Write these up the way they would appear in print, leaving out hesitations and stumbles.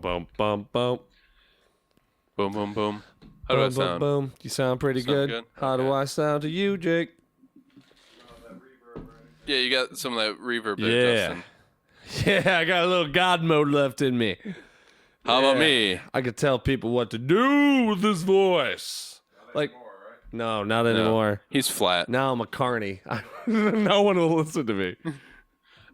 Boom, boom, boom. Boom, boom, boom. How do I sound? Boom. You sound pretty good. How do I sound to you, Jake? Yeah, you got some of that reverb there, Yeah. Justin. Yeah, I got a little God mode left in me. How about me? I could tell people what to do with this voice. Like, no, not anymore. He's flat. Now I'm a carny. No one will listen to me.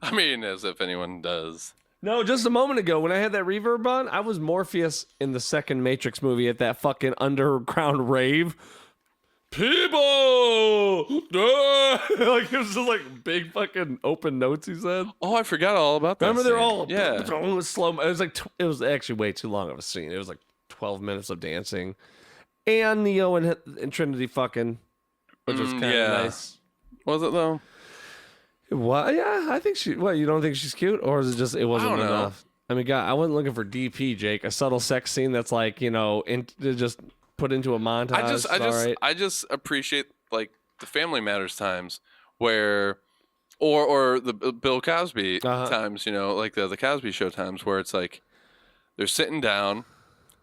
I mean, as if anyone does. No, just a moment ago when I had that reverb on, I was Morpheus in the second Matrix movie at that fucking underground rave. People! Like, it was just like big fucking open notes he said. Oh, I forgot all about that. Remember, they're all it was slow. It was like it was actually way too long of a scene. It was like 12 minutes of dancing, and Neo and Trinity fucking, which was kind of nice. Was it though? What? Yeah, I think she. What? You don't think she's cute, or is it just it wasn't enough? I mean, God, I wasn't looking for DP, Jake. A subtle sex scene that's like just put into a montage. I just appreciate like the Family Matters times where, or the Bill Cosby times, like the Cosby Show times where it's like they're sitting down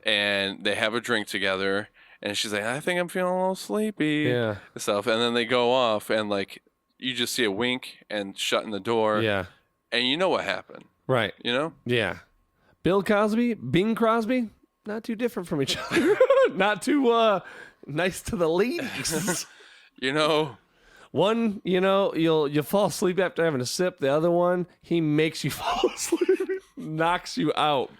and they have a drink together, and she's like, I think I'm feeling a little sleepy, and stuff, and then they go off and like. You just see a wink and shutting the door. Yeah. And you know what happened. Right. You know? Yeah. Bill Cosby, Bing Crosby, not too different from each other. Not too nice to the ladies. One, you'll fall asleep after having a sip. The other one, he makes you fall asleep. Knocks you out.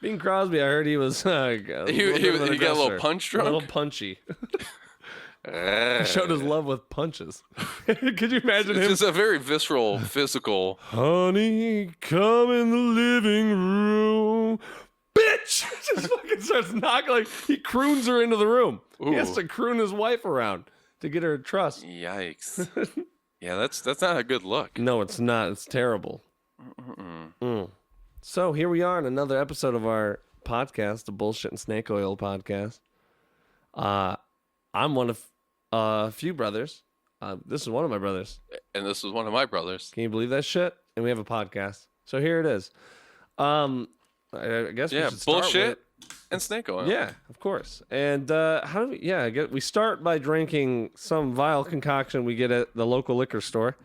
Bing Crosby, I heard he was he got a little punch drunk. A little punchy. He showed his love with punches. Could you imagine him? It's just a very visceral, physical. Honey, come in the living room. Bitch! Just fucking starts knocking. Like, he croons her into the room. Ooh. He has to croon his wife around to get her trust. Yikes. Yeah, that's not a good look. No, it's not. It's terrible. So here we are in another episode of our podcast, the Bullshit and Snake Oil podcast. I'm one of a few brothers. This is one of my brothers. And this is one of my brothers. Can you believe that shit? And we have a podcast. So here it is. I guess we should start bullshit and snake oil. Yeah, of course. And how do we? We start by drinking some vile concoction we get at the local liquor store.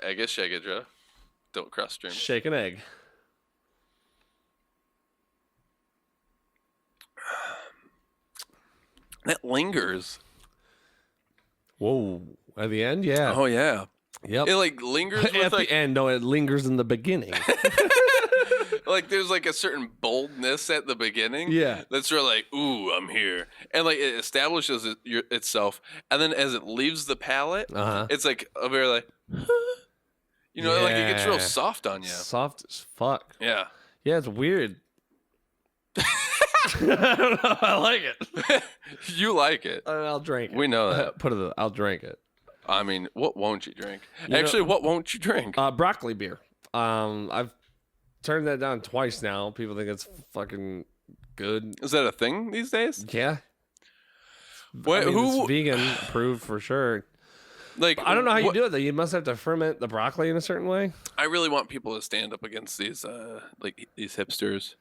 Egg is shake it, Joe. Don't cross streams. Shake an egg. That lingers. Whoa. At the end? Yeah. Oh, yeah. Yep. It, like, lingers with, at the end. No, it lingers in the beginning. Like, there's, like, a certain boldness at the beginning. Yeah. That's really like, ooh, I'm here. And, like, it establishes itself. And then as it leaves the palate, it's, like, a very, like, like, it gets real soft on you. Soft as fuck. Yeah. Yeah, it's weird. I don't know. I like it. You like it. I'll drink it. We know that. I'll drink it. I mean, what won't you drink? What won't you drink? Broccoli beer. I've turned that down twice now. People think it's fucking good. Is that a thing these days? Yeah. It's vegan approved for sure. Like, I don't know how you do it though. You must have to ferment the broccoli in a certain way. I really want people to stand up against these these hipsters.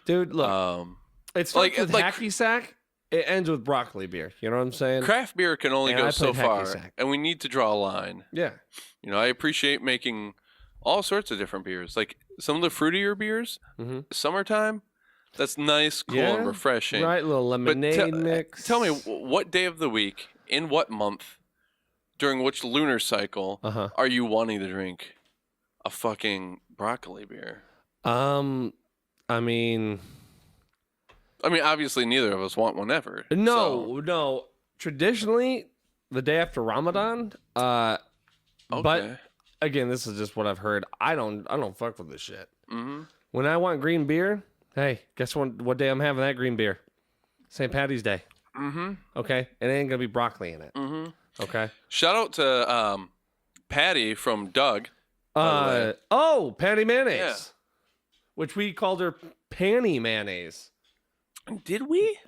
Dude, look. It starts with hacky sack. It ends with broccoli beer. You know what I'm saying? Craft beer can only go so far, and we need to draw a line. Yeah. I appreciate making all sorts of different beers. Like some of the fruitier beers, summertime, that's nice, cool, and refreshing. Right, a little lemonade mix. Tell me, what day of the week, in what month, during which lunar cycle, are you wanting to drink a fucking broccoli beer? I mean, obviously, neither of us want one ever. No. Traditionally, the day after Ramadan. Okay. But again, this is just what I've heard. I don't fuck with this shit. Mm-hmm. When I want green beer, hey, guess what day I'm having that green beer? St. Patty's Day. Mm-hmm. Okay, it ain't gonna be broccoli in it. Mm-hmm. Okay. Shout out to Patty from Doug. Patty Mayonnaise. Yeah. Which we called her Panty Mayonnaise. Did we?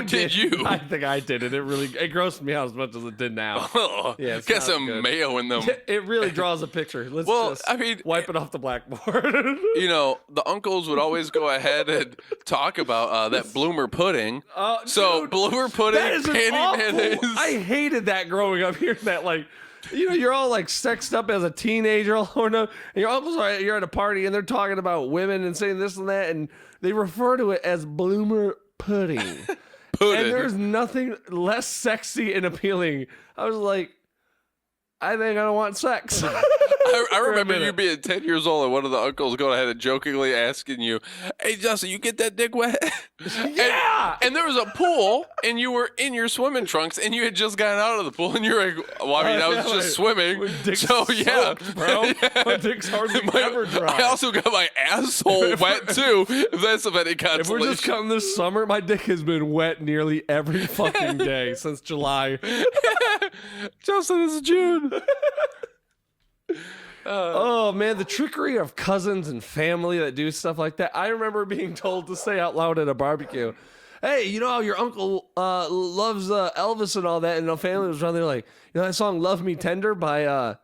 did you? I think I did it. It grossed me out as much as it did now. Oh, yeah, get some mayo in them. It really draws a picture. Let's just wipe it off the blackboard. The uncles would always go ahead and talk about that bloomer pudding. So dude, bloomer pudding, panty mayonnaise. I hated that growing up. Hearing that, like, you're all like sexed up as a teenager, and your uncles you're at a party and they're talking about women and saying this and that, and they refer to it as bloomer pudding. And there's nothing less sexy and appealing. I was like, I think I don't want sex. I remember you being 10 years old and one of the uncles going ahead and jokingly asking you, "Hey, Justin, you get that dick wet?" Yeah. And there was a pool, and you were in your swimming trunks, and you had just gotten out of the pool, and you're like, "Well, I mean, I was just swimming." So yeah, bro, my dick's hardly ever dry. I also got my asshole wet too. If that's of any consolation. If we're just counting this summer, my dick has been wet nearly every fucking day since July. Justin, it's June. Oh man, the trickery of cousins and family that do stuff like that. I remember being told to say out loud at a barbecue, "Hey, you know how your uncle loves Elvis and all that," and the family was around there like, "You know that song 'Love Me Tender' by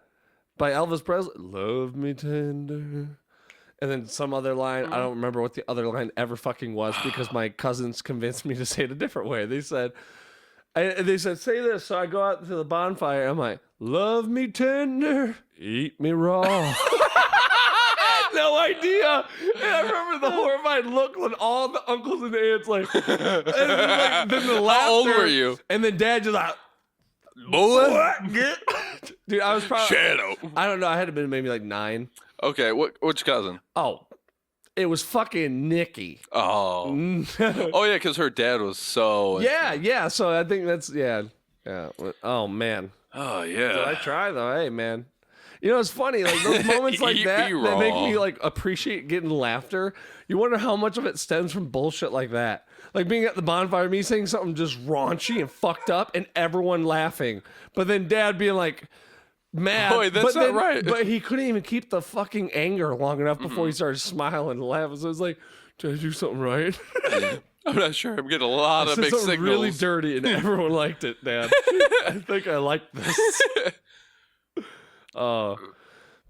Elvis Presley? Love me tender." And then some other line, I don't remember what the other line ever fucking was because my cousins convinced me to say it a different way. They said, say this. So I go out to the bonfire. I'm like, "Love me tender, eat me raw." I had no idea. And I remember the horrified look when all the uncles and aunts like, then the laughter. How old were you? And then Dad just like, "Boy, dude, I was probably Shadow." I don't know. I had to been maybe like 9. Okay, which cousin? Oh, it was fucking Nikki. Oh, oh yeah, because her dad was so. Yeah. So I think that's yeah. Oh man. Oh yeah. Did I try though? Hey man. You know, it's funny, like those moments like that make me like appreciate getting laughter. You wonder how much of it stems from bullshit like that. Like being at the bonfire, me saying something just raunchy and fucked up and everyone laughing. But then Dad being like mad. Boy, that's not right. But he couldn't even keep the fucking anger long enough before he started smiling and laughing. So I was like, "Did I do something right?" I'm not sure. I'm getting a lot of mixed signals. Really dirty and everyone liked it, Dad. I think I liked this. But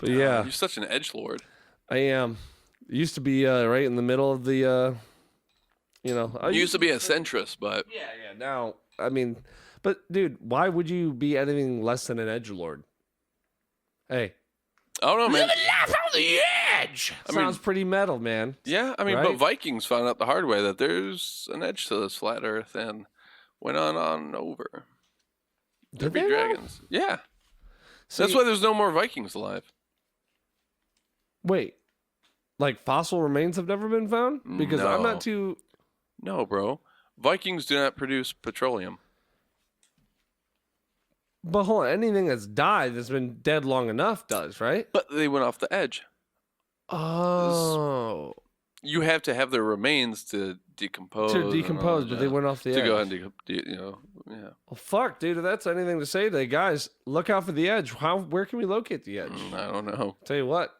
yeah, you're such an edgelord. I am. It used to be right in the middle of the, You used to be a centrist, but yeah. Now, I mean, but dude, why would you be anything less than an edgelord? Hey, I don't know, man. Live a life on the edge. Sounds pretty metal, man. Yeah, I mean, right? But Vikings found out the hard way that there's an edge to this flat Earth and went on over. There'd be dragons. Yeah. See, that's why there's no more Vikings alive. Wait, like fossil remains have never been found? Because I'm not too. No, bro. Vikings do not produce petroleum. But hold on, anything that's died that's been dead long enough does, right? But they went off the edge. Oh. You have to have their remains to decompose. But they went off the edge. To go ahead and yeah. Well, fuck, dude. If that's anything to say today, guys, look out for the edge. Where can we locate the edge? I don't know. Tell you what,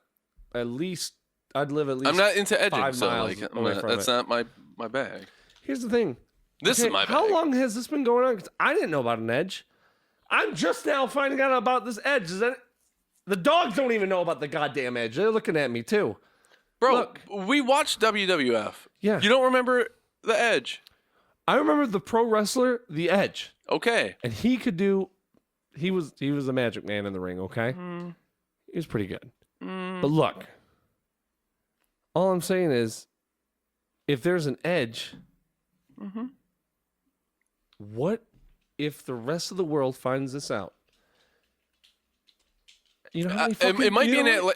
I'd live at least. I'm not into edging, 5 so miles away from that's it. not my bag. Here's the thing. This is my bag. How long has this been going on? Because I didn't know about an edge. I'm just now finding out about this edge. The dogs don't even know about the goddamn edge. They're looking at me too. Bro, look, we watched WWF. Yeah. You don't remember the Edge? I remember the pro wrestler, The Edge. Okay. And he was a magic man in the ring, okay? He was pretty good. But look, all I'm saying is, if there's an edge, what if the rest of the world finds this out? You know how many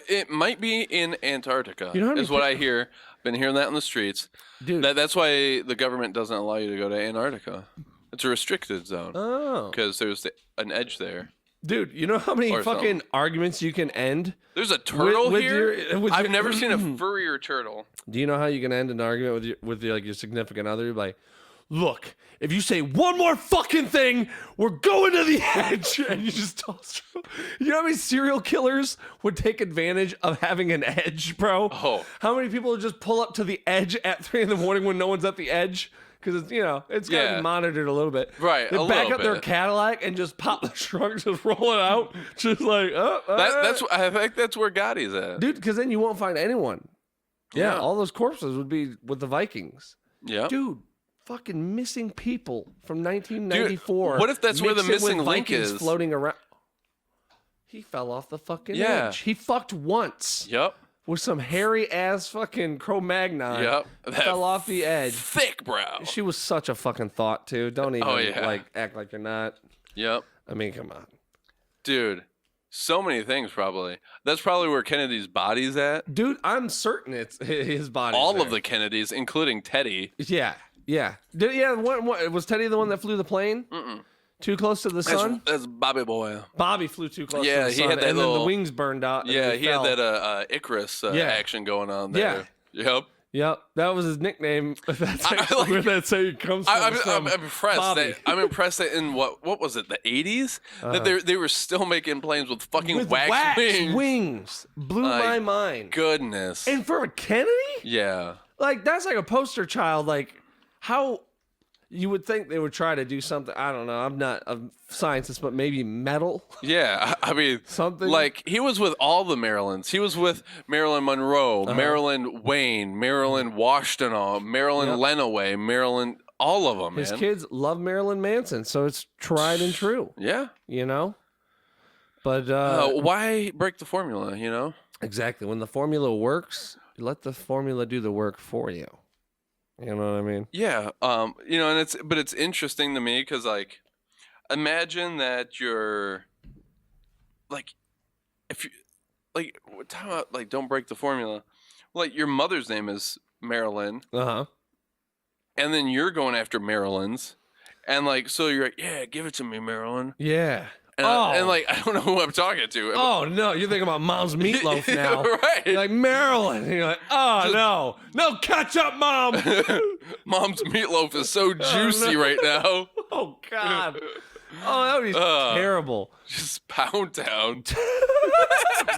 it might be in Antarctica. You know how many is what I hear. Been hearing that in the streets. Dude, that's why the government doesn't allow you to go to Antarctica. It's a restricted zone. Oh, because there's an edge there. Dude, you know how many fucking arguments you can end? There's a turtle here. I've your, never seen a furrier turtle. Do you know how you can end an argument with your significant other? You're like, look, if you say one more fucking thing, we're going to the edge. And you just toss. You know how many serial killers would take advantage of having an edge, bro? Oh. How many people would just pull up to the edge at 3 a.m. when no one's at the edge? because it's got to be monitored a little bit. Right, They a back little up their bit. Cadillac and just pop the trunk, just roll it out, just like I think that's where Gotti's at, dude. Because then you won't find anyone. Yeah, all those corpses would be with the Vikings. Yeah, dude. Fucking missing people from 1994. Dude, what if that's where the missing link Vikings is? Floating around. He fell off the fucking edge. He fucked once. Yep. With some hairy ass fucking Cro-Magnon. Yep. Fell off the edge. Thick brow. She was such a fucking thought too. Don't even act like you're not. Yep. I mean, come on, dude. So many things, probably. That's probably where Kennedy's body's at. Dude, I'm certain it's his body. All of the Kennedys, including Teddy. Yeah. Was Teddy the one that flew the plane? Too close to the sun? That's Bobby boy. Bobby flew too close to the sun. He had that and then the wings burned out. Yeah, he had that Icarus action going on there. Yeah. Yep. That was his nickname. That's where that saying comes from. I'm impressed. I'm impressed that in what was it, the 80s? That they were still making planes with fucking wax wings. Blew my mind. Goodness. And for a Kennedy? Yeah. Like, that's like a poster child. Like, how you would think they would try to do something. I don't know. I'm not a scientist, but maybe metal. Yeah, I mean, something like he was with all the Marilyns. He was with Marilyn Monroe, Marilyn Wayne, Marilyn Washington, Marilyn Lenaway, Marilyn, all of them. His kids love Marilyn Manson, so it's tried and true. Yeah, But why break the formula? Exactly. When the formula works, let the formula do the work for you. You know what I mean? Yeah. And it's interesting to me because, like, imagine that you're, like, if you, like, talk about, like, don't break the formula. Like, your mother's name is Marilyn. And then you're going after Marilyn's. And, like, so you're like, yeah, give it to me, Marilyn. Yeah. And like, I don't know who I'm talking to. Oh, no. You're thinking about Mom's Meatloaf now. Right. You're like, Marilyn. And you're like, no. No, catch up, Mom. Mom's Meatloaf is so juicy right now. Oh, God. Oh, that would be terrible. Just Pound Town.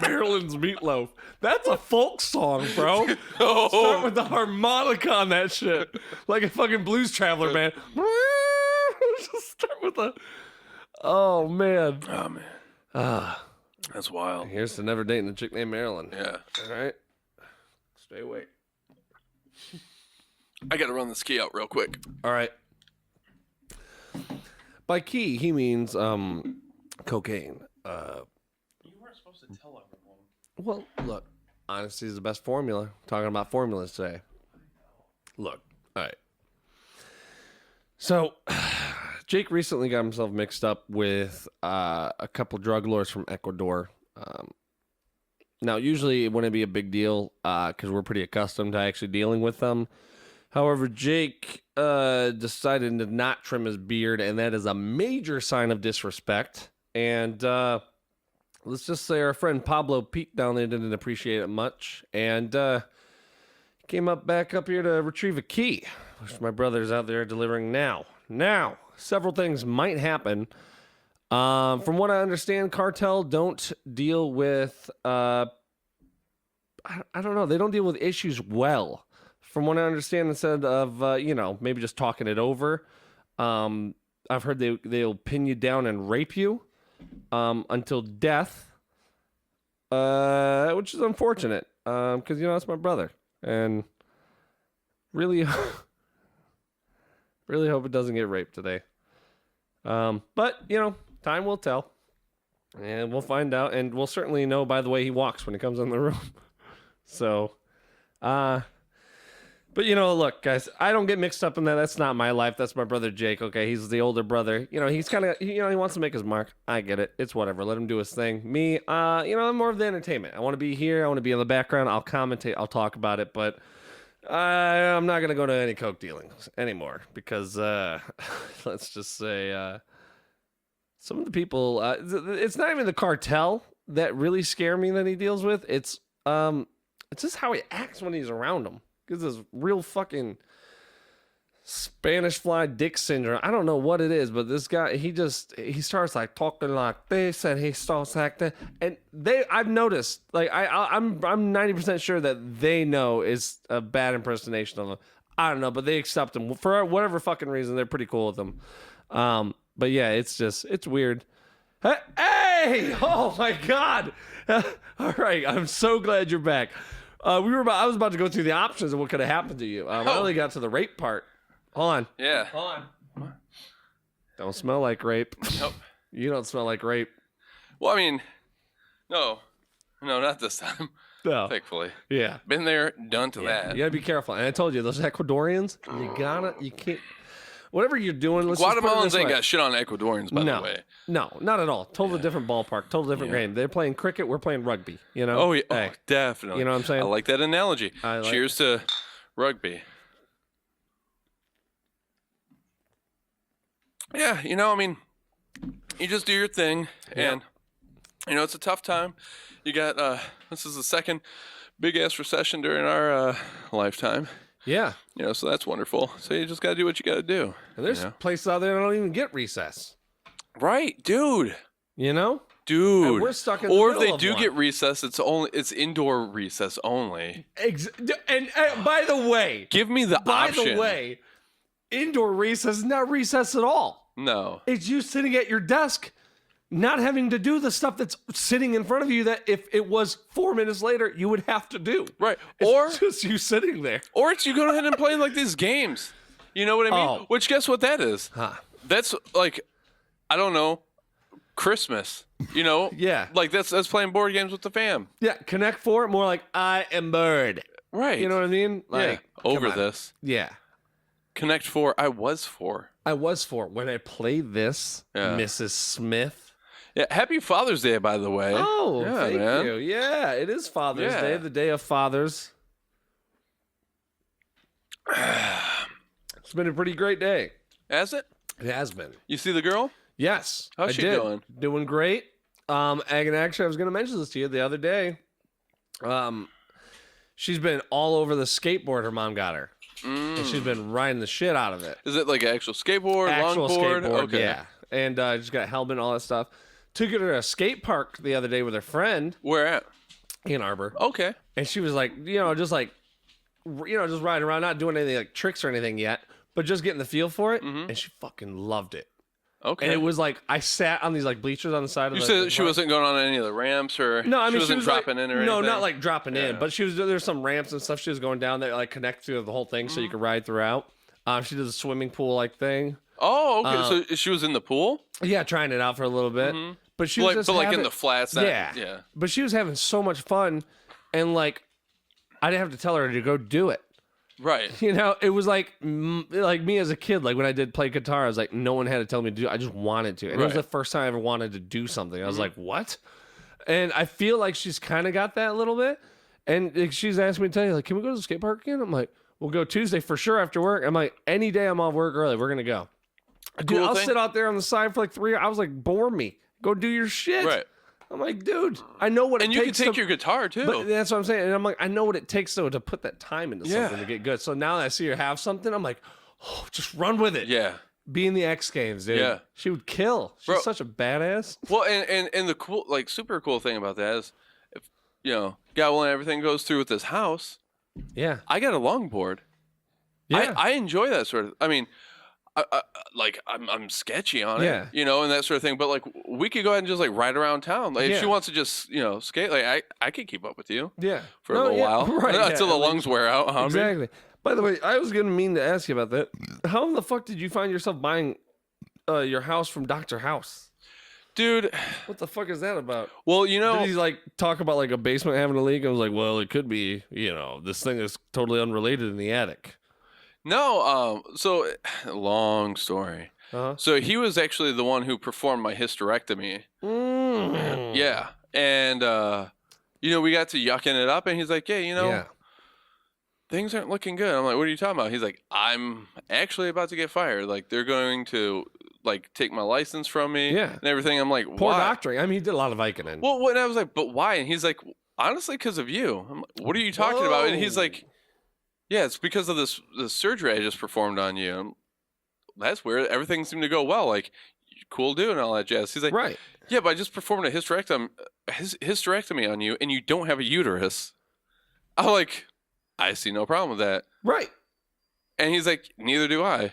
Marilyn's Meatloaf. That's a folk song, bro. Start with the harmonica on that shit. Like a fucking blues traveler, man. Just start with the... Oh, man. Oh, man. That's wild. Here's to never dating a chick named Marilyn. Yeah. All right. Stay awake. I got to run this key out real quick. All right. By key, he means cocaine. You weren't supposed to tell everyone. Well, look. Honesty is the best formula. Talking about formulas today. Look. All right. So... Jake recently got himself mixed up with a couple drug lords from Ecuador. Now, usually it wouldn't be a big deal because we're pretty accustomed to actually dealing with them. However, Jake decided to not trim his beard, and that is a major sign of disrespect. And let's just say our friend Pablo Pete down there didn't appreciate it much. And came back up here to retrieve a key, which my brother's out there delivering now. Now, several things might happen. From what I understand, cartel don't deal with, I don't know, they don't deal with issues well. From what I understand, instead of, maybe just talking it over, I've heard they'll pin you down and rape you until death, which is unfortunate, because, that's my brother. And really... Really hope it doesn't get raped today. But, time will tell. And we'll find out. And we'll certainly know by the way he walks when he comes in the room. So, but, look, guys, I don't get mixed up in that. That's not my life. That's my brother Jake, okay? He's the older brother. He's kind of, he wants to make his mark. I get it. It's whatever. Let him do his thing. Me, I'm more of the entertainment. I want to be here. I want to be in the background. I'll commentate. I'll talk about it. But... I'm not going to go to any coke dealings anymore because, let's just say, some of the people, it's not even the cartel that really scare me that he deals with. It's just how he acts when he's around them. Because this real fucking Spanish fly dick syndrome. I don't know what it is, but this guy, he starts like talking like this and he starts acting. And I've noticed, like I'm 90% sure that they know is a bad impersonation of him. I don't know, but they accept them for whatever fucking reason. They're pretty cool with them. But yeah, it's weird. Hey! Oh my God! All right, I'm so glad you're back. I was about to go through the options of what could have happened to you. I only got to the rape part. Hold on. Yeah. Hold on. Don't smell like rape. Nope. You don't smell like rape. Well, I mean, no, not this time. No. Thankfully. Yeah. Been there, done to that. You gotta be careful. And I told you, those Ecuadorians, you can't. Whatever you're doing, let's just put it Guatemalans this ain't way. got shit on Ecuadorians, by the way. No, not at all. Totally different ballpark. Totally different game. They're playing cricket. We're playing rugby. You know? Oh, yeah. Hey, Oh, definitely. you know what I'm saying? I like that analogy. Cheers to rugby. Yeah, I mean, you just do your thing, and, it's a tough time. You got, this is the second big-ass recession during our lifetime. Yeah. So that's wonderful. So you just got to do what you got to do. And there's places out there that don't even get recess. Right, dude. You know? Dude. And we're stuck in the Or middle if they of do one. get recess, it's indoor recess only. And by the way, Give me the option. By the way, indoor recess is not recess at all. No. It's you sitting at your desk, not having to do the stuff that's sitting in front of you that if it was 4 minutes later, you would have to do. Right. It's just you sitting there. Or it's you go ahead and play like these games. You know what I mean? Oh. Which, guess what that is? Huh. That's like, I don't know, Christmas. Yeah. Like that's playing board games with the fam. Yeah, Connect 4, more like I am bird. Right. You know what I mean? Like Over come on. this. Yeah. Connect 4, I was 4. I was 4. When I played this, Mrs. Smith. Yeah, happy Father's Day, by the way. Oh, yeah, thank man. you. Yeah, it is Father's Day, the day of fathers. It's been a pretty great day. Has it? It has been. You see the girl? Yes. How's she doing? Doing great. And actually, I was going to mention this to you the other day. She's been all over the skateboard her mom got her. And she's been riding the shit out of it. Is it like an actual skateboard, longboard? Skateboard, yeah. And she's got a helmet, all that stuff. Took her to a skate park the other day with her friend. Where at? Ann Arbor. Okay. And she was like, just riding around, not doing anything like tricks or anything yet, but just getting the feel for it. Mm-hmm. And she fucking loved it. Okay. And it was like, I sat on these like bleachers on the side of You the said she wasn't going on any of the ramps or no, I mean, she wasn't dropping in or anything? No, not like dropping in, but there's some ramps and stuff she was going down that like connect to the whole thing so you could ride throughout. She did a swimming pool like thing. Oh, okay. So she was in the pool? Yeah, trying it out for a little bit. Mm-hmm. But she was like in the flats. Yeah. But she was having so much fun, and like I didn't have to tell her to go do it. Right. It was like me as a kid. Like when I did play guitar, I was like, no one had to tell me to do it. I just wanted to. And it was the first time I ever wanted to do something. I was like, what? And I feel like she's kind of got that a little bit. And she's asked me to tell you, like, can we go to the skate park again? I'm like, we'll go Tuesday for sure after work. I'm like, any day I'm off work early, we're going to go. Dude, I'll sit out there on the side for like 3 hours. I was like, bore me. Go do your shit. Right. I'm like, dude, I know what it takes. And you can take your guitar too. But that's what I'm saying. And I'm like, I know what it takes though to put that time into something to get good. So now that I see her have something, I'm like, oh, just run with it. Yeah. Be in the X Games, dude. Yeah. She would kill. She's such a badass. Well, and the cool, like super cool thing about that is, if God willing, everything goes through with this house. Yeah. I got a longboard. Yeah. I enjoy that sort of. I mean, I'm sketchy on it, and that sort of thing. But like, we could go ahead and just like ride around town. Like, if she wants to just skate, like I could keep up with you. Yeah. For a little while, right? Until the lungs wear out. Huh? Exactly. By the way, I was gonna mean to ask you about that. How in the fuck did you find yourself buying your house from Dr. House? Dude, what the fuck is that about? Well, did he like talk about like a basement having a leak? I was like, well, it could be, this thing is totally unrelated in the attic. No, so long story. Uh-huh. So he was actually the one who performed my hysterectomy. Yeah, and we got to yucking it up, and he's like, yeah, things aren't looking good. I'm like, what are you talking about? He's like, I'm actually about to get fired. Like, they're going to like take my license from me, and everything. I'm like, poor why? doctoring. I mean, he did a lot of Viking. Well, and I was like, but why? And he's like, honestly, because of you. I'm like, what are you talking about? And he's like, yeah, it's because of this surgery I just performed on you. That's weird. Everything seemed to go well. Like, cool dude and all that jazz. He's like, right. Yeah, but I just performed a hysterectomy on you, and you don't have a uterus. I'm like, I see no problem with that. Right. And he's like, neither do I.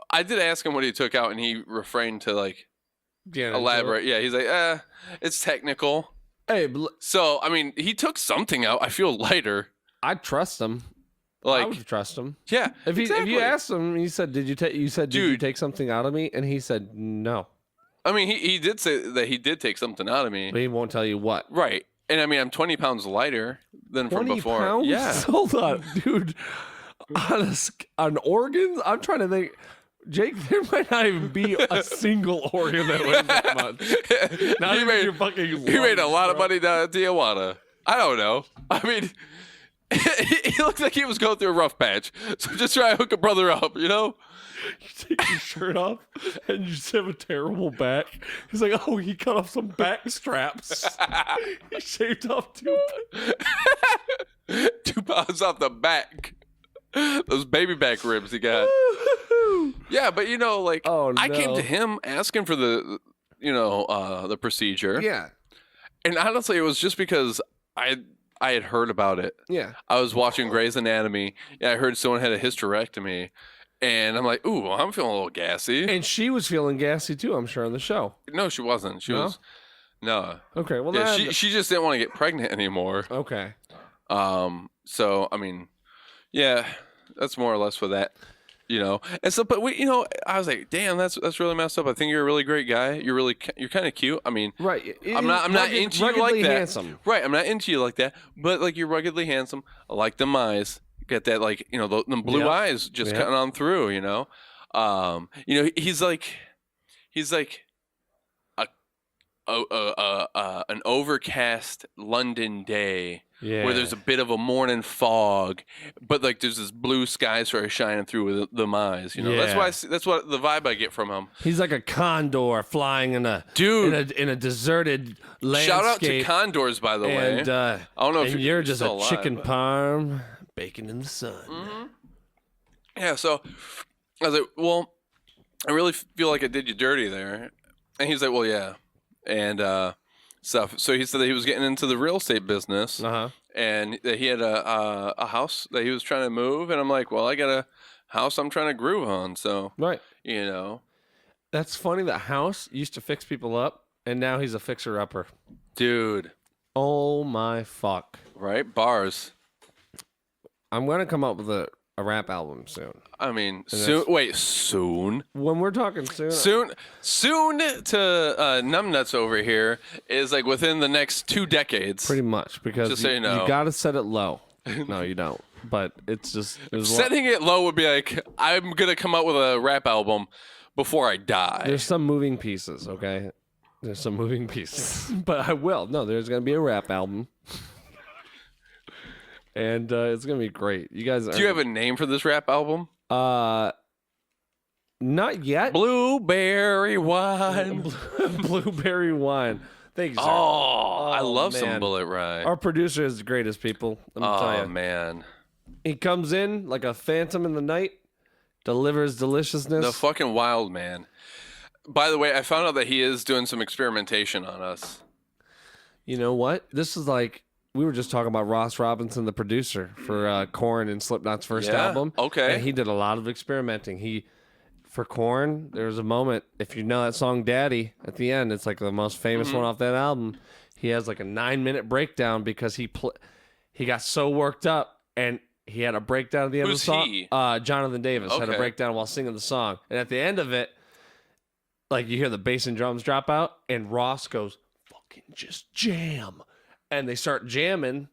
I did ask him what he took out, and he refrained to like elaborate. Yeah, he's like, it's technical. Hey, so I mean, he took something out. I feel lighter. I trust him. Like, I would trust him. Yeah. If you asked him, he said, "Did you take?" You said, "Did you take something out of me?" And he said, "No." I mean, he did say that he did take something out of me, but he won't tell you what. Right. And I mean, I'm 20 pounds lighter than from before. 20 pounds? Yeah. Hold on, dude. On organs, I'm trying to think. Jake, there might not even be a single organ that weighs that much. Not even your fucking lungs, he made a lot of money down at Tijuana. I don't know. I mean, he looked like he was going through a rough patch. So just try to hook a brother up, you know? You take your shirt off and you just have a terrible back. He's like, oh, he cut off some back straps. He shaved off 2 pounds off the back. Those baby back ribs he got. Yeah, but you know, like, I came to him asking for the procedure. Yeah. And honestly, it was just because I had heard about it. Yeah. I was watching Grey's Anatomy. Yeah, I heard someone had a hysterectomy. And I'm like, ooh, I'm feeling a little gassy. And she was feeling gassy too, I'm sure, on the show. No, she wasn't. She was. No. Okay. Well, yeah, she just didn't want to get pregnant anymore. Okay. So I mean, yeah, that's more or less for that. You know, and so, but I was like, damn, that's really messed up. I think you're a really great guy. You're kind of cute. I mean, right. I'm not into you like that. Handsome. Right. I'm not into you like that. But like, you're ruggedly handsome. I like them eyes. Get that, like, the blue eyes just cutting on through. He's like an overcast London day. Yeah. Where there's a bit of a morning fog, but like there's this blue sky sort of shining through with the eyes. That's what the vibe I get from him. He's like a condor flying in a deserted landscape. Shout out to condors, by the way. And I don't know if you're just a chicken parm baking in the sun. Mm-hmm. Yeah, so I was like, well, I really feel like I did you dirty there, and he's like, well, yeah, and stuff. So he said that he was getting into the real estate business, and that he had a house that he was trying to move. And I'm like, well, I got a house I'm trying to groove on. So, right. That's funny. That house used to fix people up, and now he's a fixer-upper. Dude. Oh, my fuck. Right? Bars. I'm going to come up with a rap album soon. I mean, soon. Wait, soon? When we're talking soon. Soon to Numbnuts over here is like within the next 2 decades. Pretty much, because just so you know. You got to set it low. No, you don't. But it's just... Setting it low would be like, I'm going to come up with a rap album before I die. There's some moving pieces, okay? There's some moving pieces. But I will. No, there's going to be a rap album. And it's going to be great. You guys Do you have a name for this rap album? Not yet. Blueberry wine. Blueberry wine. Thanks, sir. Oh, I love some Bullet Ride. Our producer is the greatest, people. Let me tell you. Oh, man. He comes in like a phantom in the night, delivers deliciousness. The fucking wild man. By the way, I found out that he is doing some experimentation on us. You know what? This is like... We were just talking about Ross Robinson, the producer for Korn and Slipknot's first album. Okay. And he did a lot of experimenting. For Korn, there was a moment, if you know that song Daddy, at the end, it's like the most famous one off that album. He has like a 9-minute breakdown because he got so worked up and he had a breakdown at the end of the song. He? Jonathan Davis had a breakdown while singing the song. And at the end of it, like you hear the bass and drums drop out and Ross goes, fucking just jam. And they start jamming,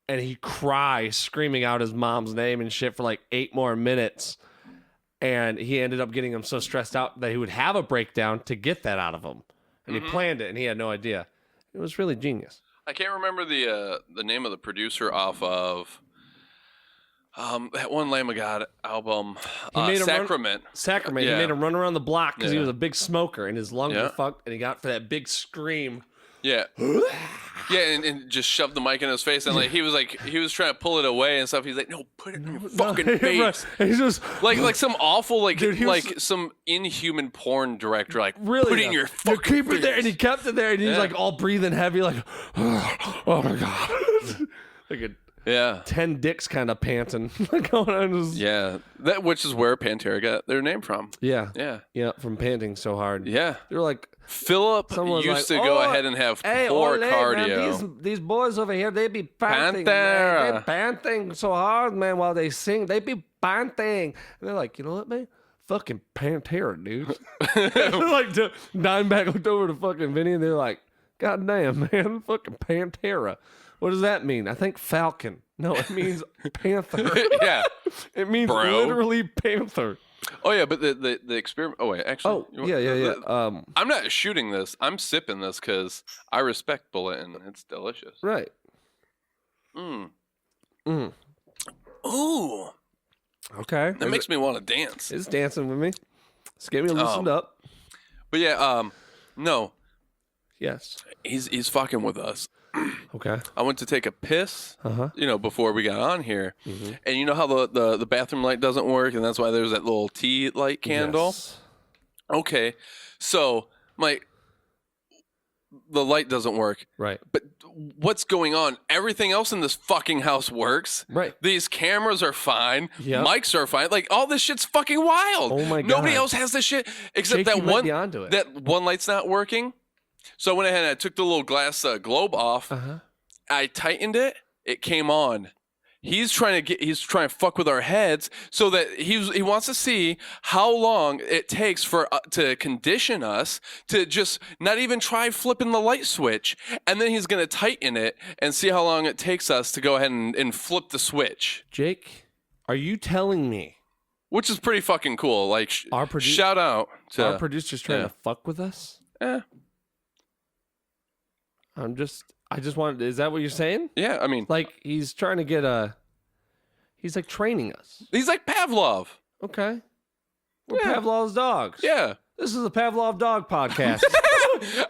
and he cries, screaming out his mom's name and shit for like 8 more minutes. And he ended up getting him so stressed out that he would have a breakdown to get that out of him. And he planned it, and he had no idea. It was really genius. I can't remember the name of the producer off of that one Lamb of God album, Sacrament. Sacrament. Yeah. He made him run around the block because he was a big smoker, and his lungs were fucked, and he got for that big scream. Yeah. Yeah, and just shoved the mic in his face, and he was trying to pull it away and stuff. He's like, "No, put it in your fucking face." He's just like some awful some inhuman porn director, like really put it in your fucking keep face. it there, and he kept it there, and he's like all breathing heavy, like, oh my god, Yeah. 10 dicks kind of panting. Going on. Yeah. Which is where Pantera got their name from. Yeah. Yeah. Yeah, from panting so hard. Yeah. They're like... Philip used to go ahead and have poor cardio. Man, these boys over here, they be panting, man. They panting so hard, man, while they sing. They be panting. And they're like, you know what, man? Fucking Pantera, dude. Like, Dimebag looked over to fucking Vinny, and they're like, God damn, man, fucking Pantera. What does that mean? I think Falcon. No, it means panther. Yeah. It means literally panther. Oh yeah, but the experiment. Oh wait, actually. Oh yeah. I'm not shooting this. I'm sipping this because I respect bullet and it's delicious. Right. Ooh. Okay. That makes me want to dance. It's dancing with me. It's getting me loosened up. But yeah, no. Yes. He's fucking with us. Okay. I went to take a piss, before we got on here. Mm-hmm. And you know how the bathroom light doesn't work, and that's why there's that little tea light candle? Yes. Okay. So, the light doesn't work. Right. But what's going on? Everything else in this fucking house works. Right. These cameras are fine. Yep. Mics are fine. Like, all this shit's fucking wild. Oh my God. Nobody else has this shit except Jake, that one light's not working. So I went ahead and I took the little glass globe off. I tightened it. It came on. He's trying to fuck with our heads so that he wants to see how long it takes to condition us to just not even try flipping the light switch. And then he's going to tighten it and see how long it takes us to go ahead and flip the switch. Jake, are you telling me? Which is pretty fucking cool. Like, shout out to our producer's trying to fuck with us? I just wanted, is that what you're saying? Yeah, I mean. Like, he's trying to get he's like training us. He's like Pavlov. Okay. We're Pavlov's dogs. Yeah. This is a Pavlov dog podcast.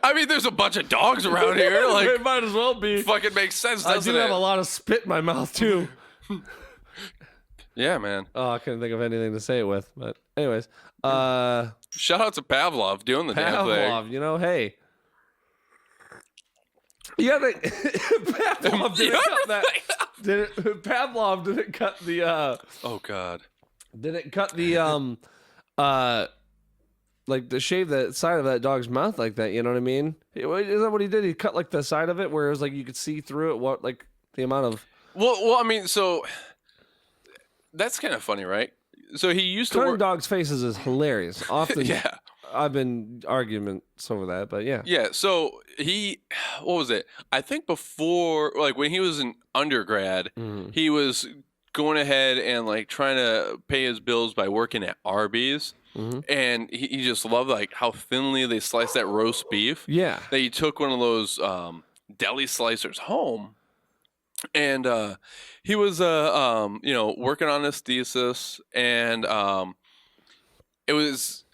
I mean, there's a bunch of dogs around here. Like, it might as well be. Fucking makes sense, doesn't it? I do have a lot of spit in my mouth, too. Yeah, man. Oh, I couldn't think of anything to say it with. But anyways. Shout out to Pavlov doing the damn thing. Pavlov, you know, hey. Yeah, Pavlov didn't cut that. Pavlov didn't cut the. Oh God. Didn't cut the like the shave the side of that dog's mouth like that. You know what I mean? Is that what he did? He cut like the side of it where it was like you could see through it. What like the amount of. Well, I mean, so that's kind of funny, right? So he used to cutting dogs' faces is hilarious. Often, yeah. I've been arguments over that, but yeah. Yeah, so what was it? I think before, like when he was in undergrad, he was going ahead and like trying to pay his bills by working at Arby's. And he just loved like how thinly they sliced that roast beef. Yeah. That he took one of those deli slicers home. And he was working on his thesis, and it was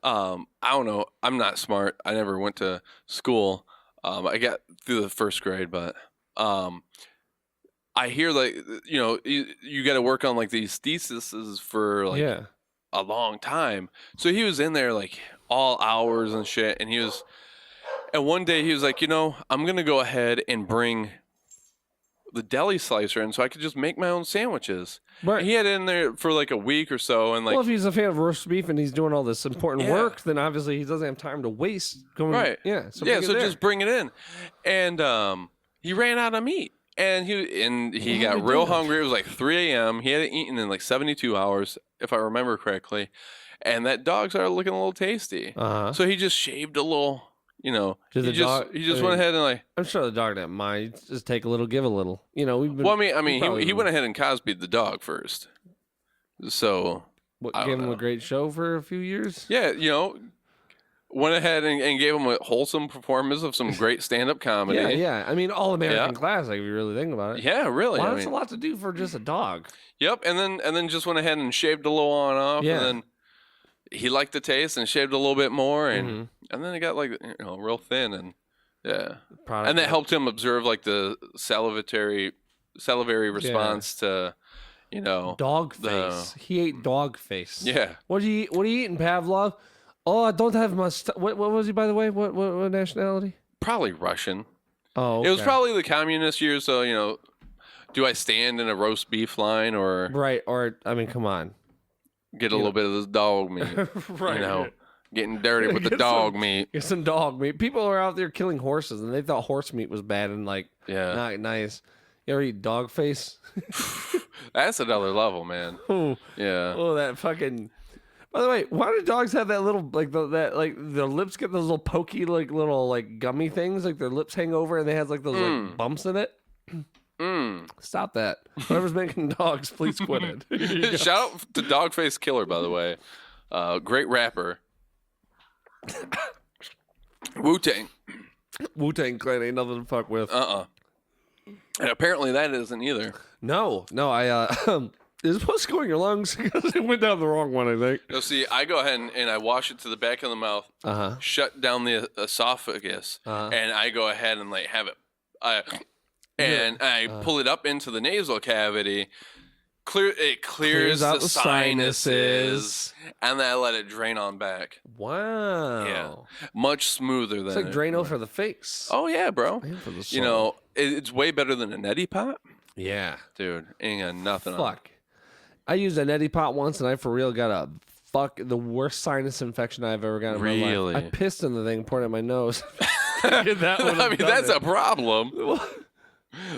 I don't know, I'm not smart. I never went to school. I got through the first grade, but I hear like you got to work on like these theses for like a long time. So he was in there like all hours and shit, and one day he was like, I'm gonna go ahead and bring the deli slicer in so I could just make my own sandwiches. Right. And he had it in there for like a week or so, and like, well, if he's a fan of roast beef and he's doing all this important work, then obviously he doesn't have time to waste going. Right. Yeah. So just bring it in, and he ran out of meat, and he got real hungry. It was like 3 a.m. He hadn't eaten in like 72 hours, if I remember correctly, and that dog started looking a little tasty. So he just shaved a little. He just went ahead and like. I'm sure the dog didn't mind. Just take a little, give a little. He went ahead and Cosby'd the dog first. So. Gave him a great show for a few years? Yeah, went ahead and gave him a wholesome performance of some great stand-up comedy. Yeah. I mean, all American classic, if you really think about it. Yeah, really. Well, that's a lot to do for just a dog. Yep, and then just went ahead and shaved a little on off, and then he liked the taste and shaved a little bit more, and then it got like real thin, and and that helped him observe like the salivary response to dog face. He ate dog face. Yeah. What are you eating, Pavlov? Oh, I don't have much. What was he, by the way? What nationality? Probably Russian. Oh, okay. It was probably the communist years, so Do I stand in a roast beef line or right? Or I mean, come on, get a little bit of this dog meat? right? You know, getting dirty with the dog meat. Get some dog meat. People are out there killing horses, and they thought horse meat was bad and like not nice. You ever eat dog face? That's another level, man. Oh, yeah. Oh, that fucking. By the way, why do dogs have that little like that like their lips get those little pokey like little like gummy things like their lips hang over and they have like those like bumps in it? Stop that! Whoever's making dogs, please quit it. Shout out to Dogface Killer, by the way. Great rapper. Wu-Tang. Wu-Tang Clan ain't nothing to fuck with. And apparently that isn't either. No, I is what's going your lungs? Because it went down the wrong one, I think. No, see, I go ahead and I wash it to the back of the mouth, shut down the esophagus, and I go ahead and like have it, I pull it up into the nasal cavity. It clears out the sinuses, and then I let it drain on back. Wow. Yeah. Much smoother than it's like Drano for the face. Oh yeah, bro. For the soul. You know, it's way better than a neti pot. Yeah. Dude, ain't got nothing on it. I used a neti pot once, and I for real got the worst sinus infection I've ever gotten in my life. I pissed in the thing, poured it in my nose. I mean, that's a problem.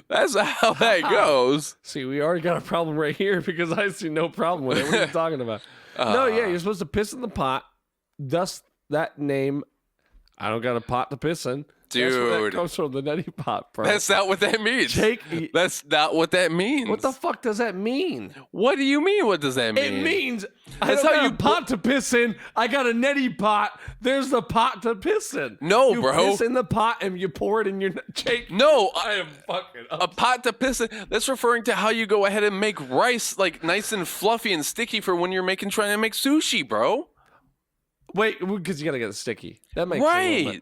That's how that goes. See, we already got a problem right here because I see no problem with it. What are you talking about? No, yeah, you're supposed to piss in the pot. Thus, that name, I don't got a pot to piss in. Dude. That's where that comes from, the neti pot, bro. That's not what that means. Jake, that's not what that means. What the fuck does that mean? What do you mean? What does that mean? It means I don't got a pot to piss in. I got a neti pot. There's the pot to piss in. No, you bro. You piss in the pot and you pour it in your... Jake, no. I am fucking up. A pot to piss in. That's referring to how you go ahead and make rice like nice and fluffy and sticky for when you're trying to make sushi, bro. Wait, because you got to get it sticky. That makes right.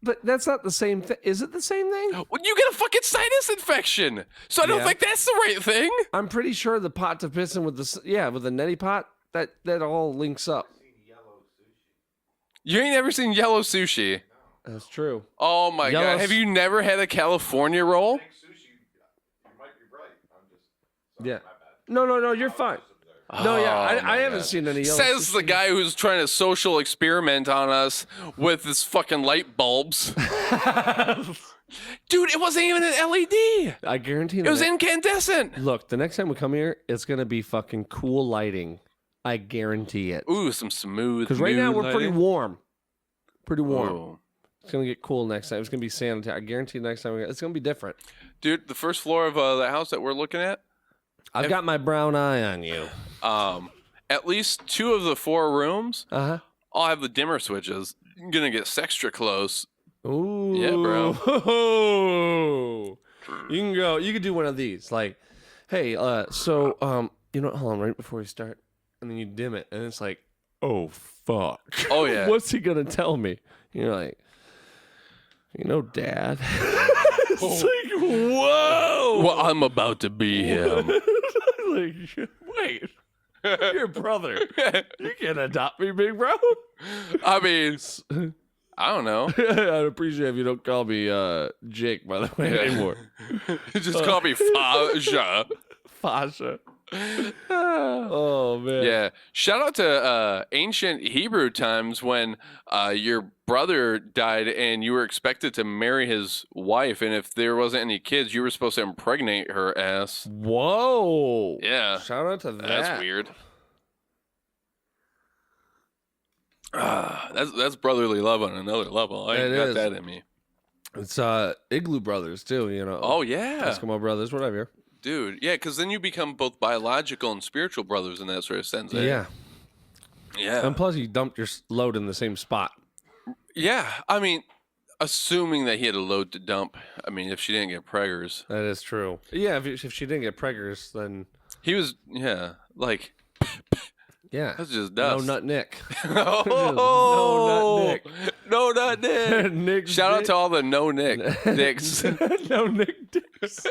But that's not the same thing. Is it the same thing? Well, you get a fucking sinus infection. So I don't think that's the right thing. I'm pretty sure the pot to piss in with the neti pot, that all links up. You ain't ever seen yellow sushi. That's true. Oh my God. Have you never had a California roll? You might be right. I'm just yeah. No, you're fine. No, yeah, I haven't seen any yellow Says sushi. the guy who's trying to social experiment on us with his fucking light bulbs. Dude, it wasn't even an LED. I guarantee it was incandescent. Look, the next time we come here, it's going to be fucking cool lighting. I guarantee it. Ooh, some smooth. Because right now we're lighting. pretty warm. Pretty warm. Ooh. It's going to get cool next time. It's going to be sanitary. I guarantee next time it's going to be different. Dude, the first floor of the house that we're looking at. I've got my brown eye on you. At least 2 of the 4 rooms. I'll have the dimmer switches. You're gonna get extra close. Ooh. Yeah, bro. You can do one of these. Like, hey, hold on, right before we start. And then you dim it. And it's like, oh, fuck. Oh, yeah. What's he gonna tell me? You're like, Dad. It's like, whoa. Well, I'm about to be him. Like, wait. Your brother. You can't adopt me, big bro. I mean, I don't know. I'd appreciate if you don't call me Jake, by the way, anymore. Just call me Fasha. Fasha. Oh, man. Yeah. Shout out to ancient Hebrew times when your brother died and you were expected to marry his wife. And if there wasn't any kids, you were supposed to impregnate her ass. Whoa. Yeah. Shout out to that. That's weird. That's brotherly love on another level. I ain't got that in me. It's Igloo Brothers, too, Oh, yeah. Eskimo Brothers, whatever. Dude, yeah, because then you become both biological and spiritual brothers in that sort of sense. Eh? Yeah. Yeah. And plus, you dumped your load in the same spot. Yeah. I mean, assuming that he had a load to dump. I mean, if she didn't get preggers. That is true. Yeah, if she didn't get preggers, then... He was, like... Yeah. That's just dust. No Nut Nick. No Nut Nick. No Nut Nick. Nick Shout out to all the No Nick dicks. No Nick dicks.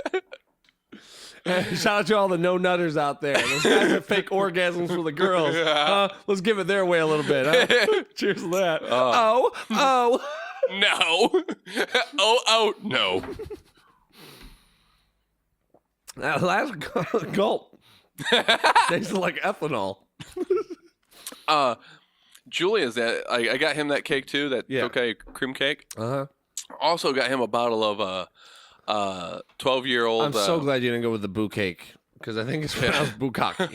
Shout out to all the no nutters out there. Those guys have fake orgasms for the girls. Let's give it their way a little bit. Huh? Cheers to that. Oh. No. Oh, no. That last gulp tastes like ethanol. Julia's that I got him that cake too, that okay cream cake. Also got him a bottle of 12-year-old. I'm so glad you didn't go with the boo cake because I think it's pronounced bukkake.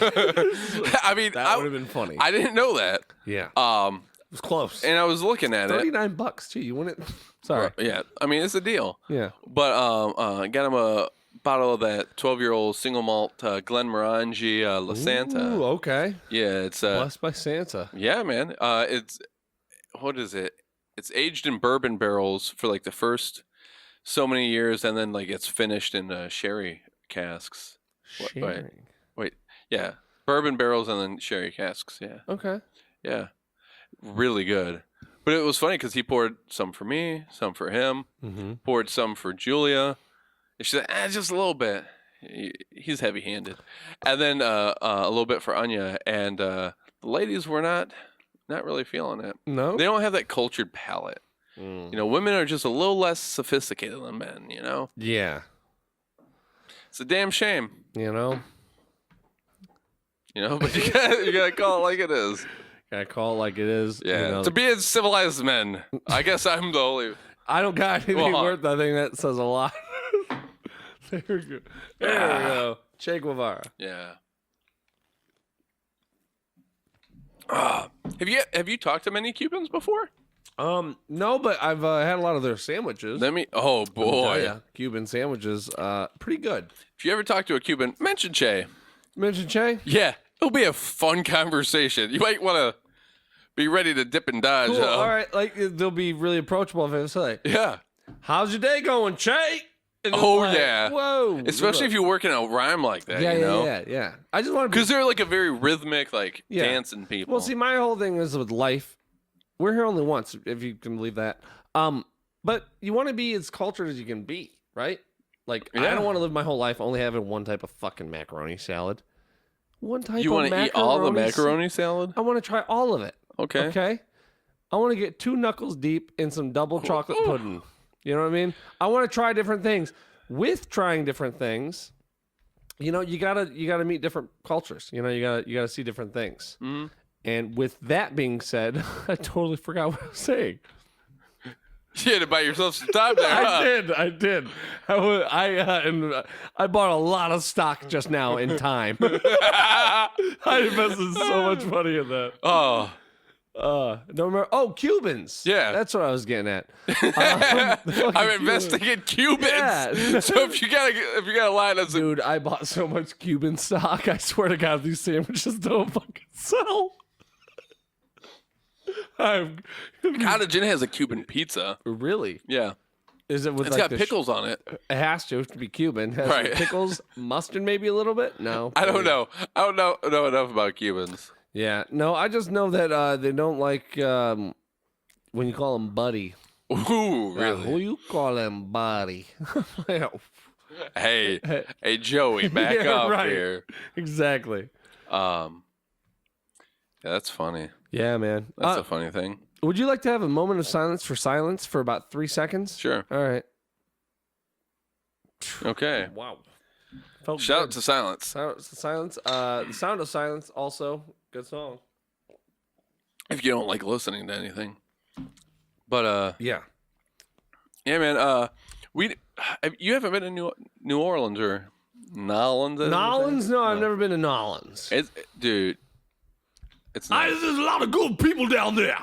I mean, that would have been funny. I didn't know that. Yeah. It was close. And I was looking at it. $39 too. You wouldn't. Sorry. Yeah. I mean, it's a deal. Yeah. But got him a bottle of that 12-year-old single malt Glenmorangie La Santa. Ooh, okay. Yeah, it's blessed by Santa. Yeah, man. It's what is it? It's aged in bourbon barrels for like the first so many years, and then like it's finished in sherry casks. Wait, yeah, bourbon barrels and then sherry casks. Yeah. Okay. Yeah, really good. But it was funny because he poured some for me, some for him, poured some for Julia. And she said, just a little bit. He's heavy-handed. And then a little bit for Anya. And the ladies were not really feeling it. No? They don't have that cultured palate. You know, women are just a little less sophisticated than men, you know? Yeah. It's a damn shame. You know? But you gotta call it like it is. Gotta call it like it is. Yeah. You know. To be civilized men. I guess I'm the only... I don't got anything worth. I think that says a lot. There we go. There we go. Che Guevara. Yeah. Have you talked to many Cubans before? No, but I've had a lot of their sandwiches. Oh boy, yeah, Cuban sandwiches, pretty good. If you ever talk to a Cuban, mention Che. Mention Che? Yeah, it'll be a fun conversation. You might want to be ready to dip and dodge. Cool. All right, like they'll be really approachable if it's like, yeah, how's your day going, Che? Yeah. Whoa. Especially if you work in a rhyme like that. Yeah. I just want to because they're like a very rhythmic, like dancing people. Well, see, my whole thing is with life. We're here only once, if you can believe that. But you want to be as cultured as you can be, right? Like, I don't want to live my whole life only having one type of fucking macaroni salad. One type. You want to eat all the macaroni salad? I want to try all of it. Okay. Okay. I want to get 2 knuckles deep in some double chocolate pudding. You know what I mean? I want to try different things. With trying different things, you gotta meet different cultures. You gotta see different things. Mm-hmm. And with that being said, I totally forgot what I was saying. You had to buy yourself some time there. I did. I bought a lot of stock just now in time. I invested so much money in that. Don't remember. Oh, Cubans. Yeah, that's what I was getting at. I'm investing in Cubans. Yeah. So if you gotta line us, dude, I bought so much Cuban stock. I swear to God, these sandwiches don't fucking sell. Cottage Inn has a Cuban pizza. Really? Yeah. Is it with? It's got pickles on it. It has to be Cuban. Has right. Pickles, mustard, maybe a little bit. No. I don't know. I don't know enough about Cubans. Yeah, no, I just know that they don't like when you call them buddy. Ooh, really? Who you call him buddy? Hey, Joey, back up here. Exactly. Yeah, that's funny. Yeah, man. That's a funny thing. Would you like to have a moment of silence for about 3 seconds? Sure. All right. Okay. Wow. Shout out to silence. Silence. The Sound of Silence also. Good song. If you don't like listening to anything. But yeah. Yeah, man, you haven't been to New Orleans or Nolans? Nolans? No, I've never been to Nolans. Dude, it's nice. There's a lot of good people down there.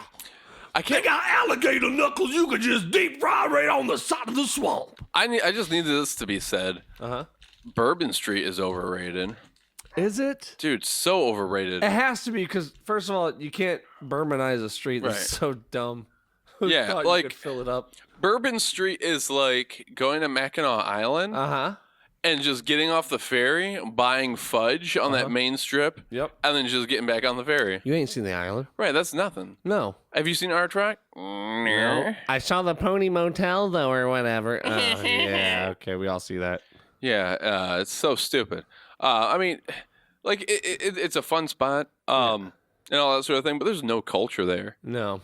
They got alligator knuckles you could just deep fry right on the side of the swamp. I just need this to be said. Bourbon Street is overrated. Is it? Dude, so overrated. It has to be because, first of all, you can't Bourbonize a street. That's so dumb. Yeah, like, you could fill it up. Bourbon Street is like going to Mackinac Island and just getting off the ferry, buying fudge on that main strip, and then just getting back on the ferry. You ain't seen the island. Right, that's nothing. No. Have you seen our track? No. I saw the Pony Motel, though, or whatever. Yeah, okay, we all see that. Yeah, it's so stupid. I mean, like, it's a fun spot and all that sort of thing, but there's no culture there. No.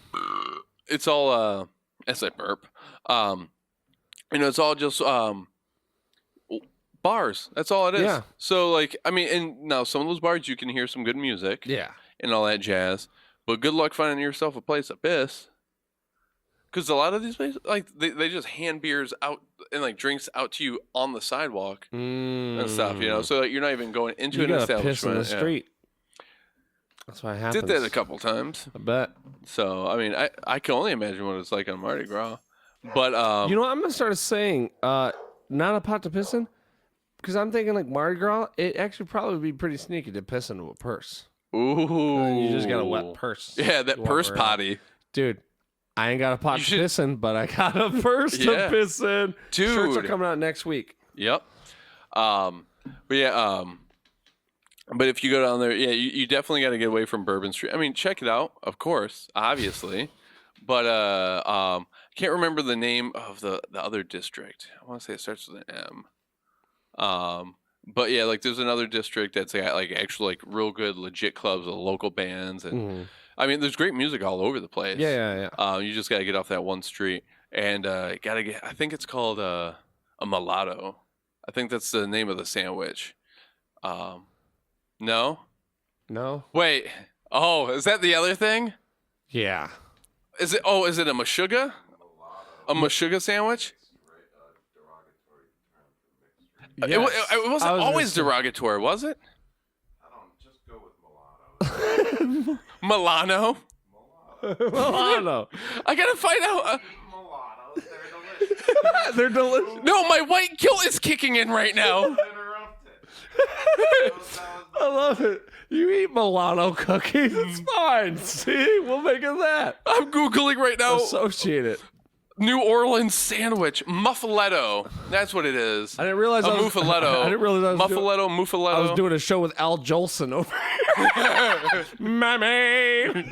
It's all, as I burp, it's all just Bars. That's all it is. Yeah. So, like, I mean, and now some of those bars you can hear some good music. Yeah. And all that jazz. But good luck finding yourself a place to piss. Because a lot of these places, like, they just hand beers out and, like, drinks out to you on the sidewalk and stuff, you know? So, like, you're not even going into an establishment. Piss in the street. That's why it happens. Did that a couple times. I bet. So, I mean, I can only imagine what it's like on Mardi Gras. But, you know what? I'm going to start saying, not a pot to piss in. Because I'm thinking, like, Mardi Gras, it actually probably be pretty sneaky to piss into a purse. Ooh. You just got a wet purse. Yeah, that purse potty. Dude, I ain't got a pot to piss in, but I got a purse to piss in. Dude. Shirts are coming out next week. Yep. But yeah, but if you go down there, yeah, you definitely got to get away from Bourbon Street. I mean, check it out, of course, obviously. But I can't remember the name of the other district. I want to say it starts with an M. But yeah, like there's another district that's got like actual like real good legit clubs with local bands and I mean there's great music all over the place. Yeah. You just gotta get off that one street and gotta get. I think it's called a mulatto. I think that's the name of the sandwich. No. Wait. Oh, is that the other thing? Yeah. Is it? Oh, is it a mashuga? A mashuga sandwich? Yes. It wasn't always derogatory, was it? I don't just go with mulatto. Milano? Milano. I gotta find out. Mulattoes, they're delicious. They're delicious. No, my white guilt is kicking in right now. Interrupted. I love it. You eat Milano cookies. It's fine. See? We'll make it that. I'm Googling right now. Associate it. New Orleans sandwich. Muffaletto. That's what it is. I didn't realize a muffaletto. I didn't realize I was Muffaletto. I was doing a show with Al Jolson over here. Mammy.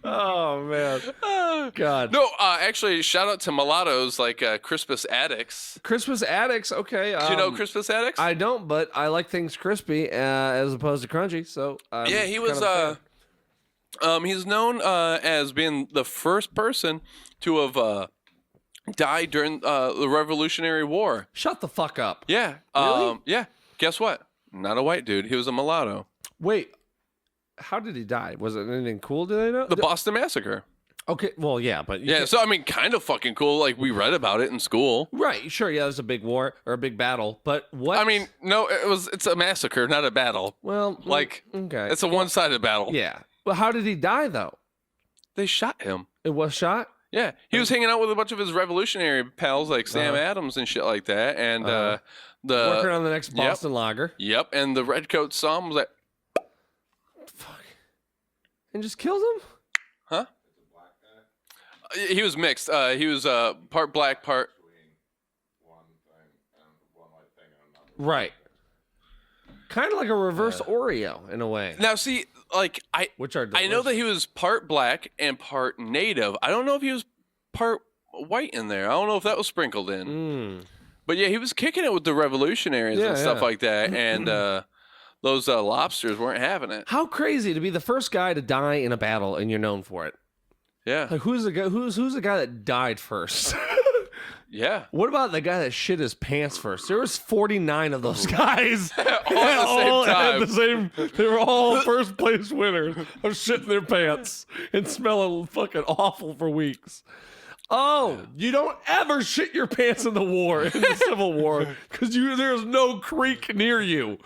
Oh, man. God. No, actually, shout out to mulattoes like Crispus Attucks. Crispus Attucks, okay. Do you know Crispus Attucks? I don't, but I like things crispy as opposed to crunchy, so yeah, he was he's known as being the first person to have died during the Revolutionary War. Shut the fuck up. Yeah. Really? Yeah. Guess what? Not a white dude. He was a mulatto. Wait. How did he die? Was it anything cool? Do they know? The Boston Massacre. Okay, well, yeah, but... Yeah, so, I mean, kind of fucking cool. Like, we read about it in school. Right, sure, yeah, there's a big war, or a big battle, but what... I mean, no, it's a massacre, not a battle. Well, like, okay. It's a one-sided battle. Yeah. Well, how did he die, though? They shot him. It was shot? Yeah, he was hanging out with a bunch of his revolutionary pals, like Sam Adams and shit like that, and Working on the next Boston Lager. Yep, and the redcoats saw him, was like... Fuck. And just killed him? Huh? He was mixed. He was part black, part... Right. Kind of like a reverse Oreo, in a way. Now, see, like, Which are I know that he was part black and part native. I don't know if he was part white in there. I don't know if that was sprinkled in. But yeah, he was kicking it with the revolutionaries and stuff like that. And those lobsters weren't having it. How crazy to be the first guy to die in a battle and you're known for it. Yeah. Like, who's the guy? Who's the guy that died first? Yeah. What about the guy that shit his pants first? There was 49 of those guys. all at the same time. They were all first place winners of shitting their pants and smelling fucking awful for weeks. Oh, you don't ever shit your pants in the war, in the Civil War, because there's no creek near you.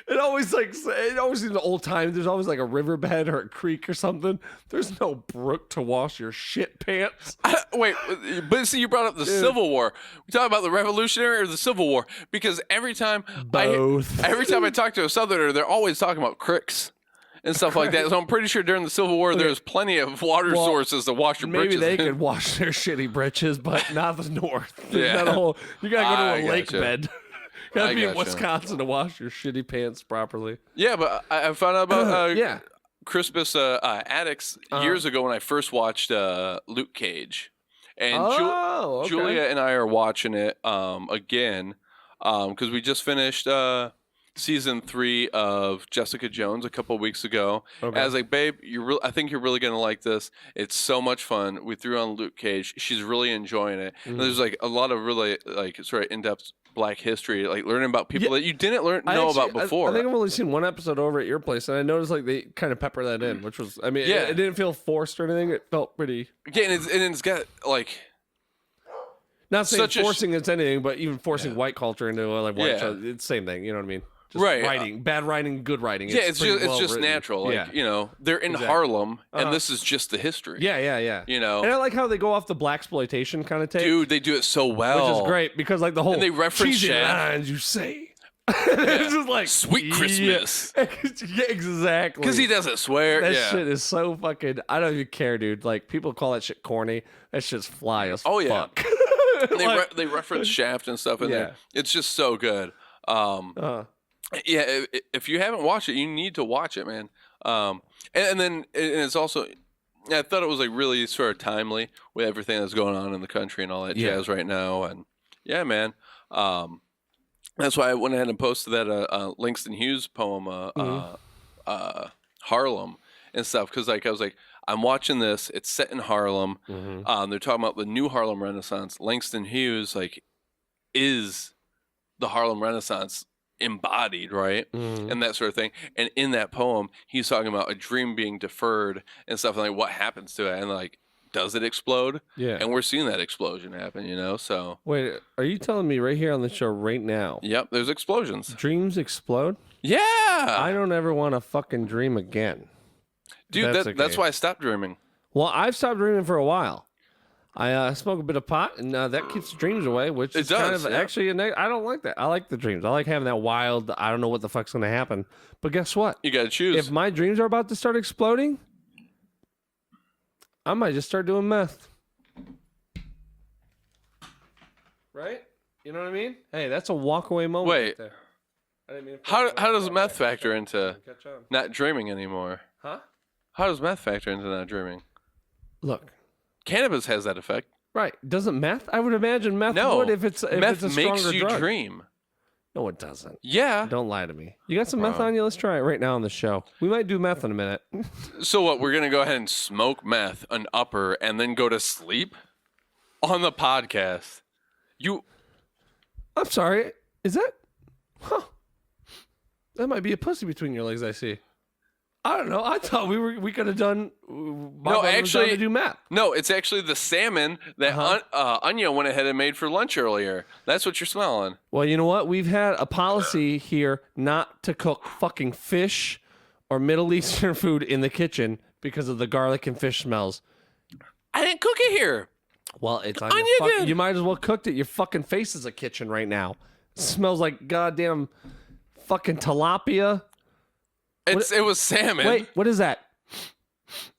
It always in the old time. There's always like a riverbed or a creek or something. There's no brook to wash your shit pants. Wait, but see, you brought up the Civil War. We talk about the Revolutionary or the Civil War because every time Both. every time I talk to a Southerner, they're always talking about cricks and stuff like that. So I'm pretty sure during the Civil War, there's plenty of water sources to wash your britches. Maybe they could wash their shitty britches, but not the North. Yeah. You gotta go to a lake gotcha. bed. You gotta be in gotcha. Wisconsin to wash your shitty pants properly. Yeah, but I found out about Yeah. Crispus Attucks years ago when I first watched Luke Cage. And Okay. Julia and I are watching it again because we just finished season 3 of Jessica Jones a couple weeks ago. Okay. I was like, babe, I think you're really gonna like this. It's so much fun. We threw on Luke Cage. She's really enjoying it. And there's like a lot of really like sort of in-depth Black history, like learning about people that you didn't know about before. I think I've only seen one episode over at your place, and I noticed like they kind of pepper that in, which was, I mean, it didn't feel forced or anything. It felt pretty. Yeah, and it's got like. Not saying forcing it's anything, but even forcing white culture into like white show, it's the same thing. You know what I mean? Just writing, bad writing, good writing. It's just natural. Like, you know, they're in Harlem, and this is just the history. Yeah. You know, and I like how they go off the blaxploitation kind of take. Dude, they do it so well, which is great because like the whole and they reference cheesy lines you say. It's just like Sweet Christmas. Yeah, exactly. Because he doesn't swear. That shit is so fucking. I don't even care, dude. Like people call that shit corny. That shit's fly as fuck. They reference Shaft and stuff in there. It's just so good. Yeah, if you haven't watched it, you need to watch it, man. And then it's also, I thought it was like really sort of timely with everything that's going on in the country and all that jazz right now. And yeah, man. That's why I went ahead and posted that Langston Hughes poem, Harlem and stuff, because like I was like, I'm watching this. It's set in Harlem. They're talking about the new Harlem Renaissance. Langston Hughes like is the Harlem Renaissance embodied, right? And that sort of thing. And in that poem, he's talking about a dream being deferred and stuff, and like what happens to it, and like does it explode? Yeah. And we're seeing that explosion happen, you know. So wait, are you telling me right here on the show right now? Yep, there's explosions. Dreams explode? Yeah. I don't ever want to fucking dream again. Dude, that's why I stopped dreaming. Well, I've stopped dreaming for a while. I smoke a bit of pot, and that keeps dreams away, which is kind of actually I don't like that. I like the dreams. I like having that wild, I don't know what the fuck's going to happen. But guess what? You got to choose. If my dreams are about to start exploding, I might just start doing meth. Right? You know what I mean? Hey, that's a walk-away moment. Wait. Right there. I didn't mean how does meth factor into not dreaming anymore? Huh? How does meth factor into not dreaming? Look. Cannabis has that effect. Right. Doesn't meth? I would imagine meth would if it's a stronger drug. Meth makes you dream. No, it doesn't. Yeah. Don't lie to me. You got some meth on you? Let's try it right now on the show. We might do meth in a minute. So what? We're going to go ahead and smoke meth, an upper, and then go to sleep on the podcast. I'm sorry. Is that? Huh. That might be a pussy between your legs, I see. I don't know. I thought we could have done. No, actually, to do meth. No, it's actually the salmon that Anya went ahead and made for lunch earlier. That's what you're smelling. Well, you know what? We've had a policy here not to cook fucking fish or Middle Eastern food in the kitchen because of the garlic and fish smells. I didn't cook it here. Well, it's on Anya did. You might as well cooked it. Your fucking face is a kitchen right now. It smells like goddamn fucking tilapia. It was salmon. Wait, what is that?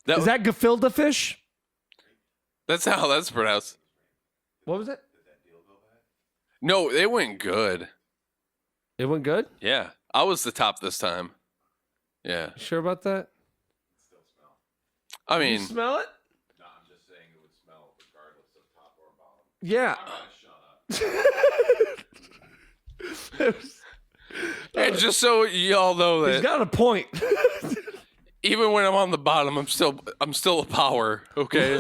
Is that gefilte fish? That's how that's pronounced. What was it? No, it went good. It went good? Yeah. I was the top this time. Yeah. You sure about that? Still smell. I mean, you smell it? No, I'm just saying it would smell regardless of top or bottom. Yeah. I'm gonna shut up. and just so y'all know that He's got a point. even when I'm on the bottom, I'm still a power. Okay.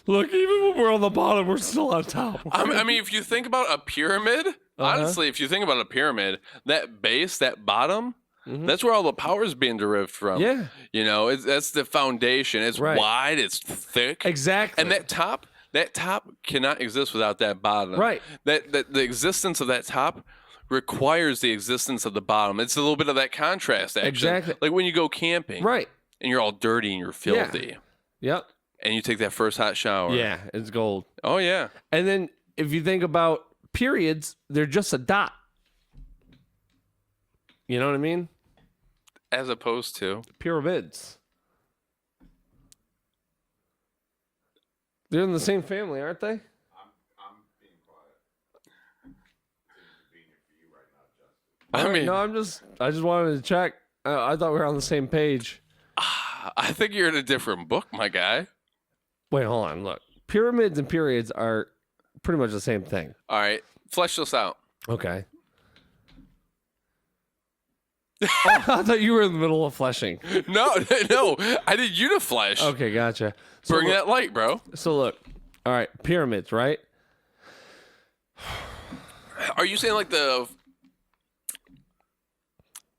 Look, even when we're on the bottom, we're still on top. I mean, if you think about a pyramid, honestly, if you think about a pyramid, that base, that bottom, that's where all the power is being derived from. Yeah. You know, that's the foundation. It's wide, it's thick. Exactly. And that top cannot exist without that bottom. Right. That the existence of that top requires the existence of the bottom. It's a little bit of that contrast action. Exactly. Like when you go camping. Right. And you're all dirty and you're filthy. Yeah. Yep. And you take that first hot shower. Yeah, it's gold. Oh, yeah. And then if you think about periods, they're just a dot. You know what I mean? As opposed to? Pyramids. They're in the same family, aren't they? I'm being quiet. Seems convenient for you right now, Justin. I mean, no, I just wanted to check. I thought we were on the same page. I think you're in a different book, my guy. Wait, hold on. Look, pyramids and periods are pretty much the same thing. All right, flesh this out. Okay. I thought you were in the middle of fleshing. No, I need you to flesh. Okay, gotcha. Bring that light, bro. So look, all right, pyramids, right? Are you saying like the?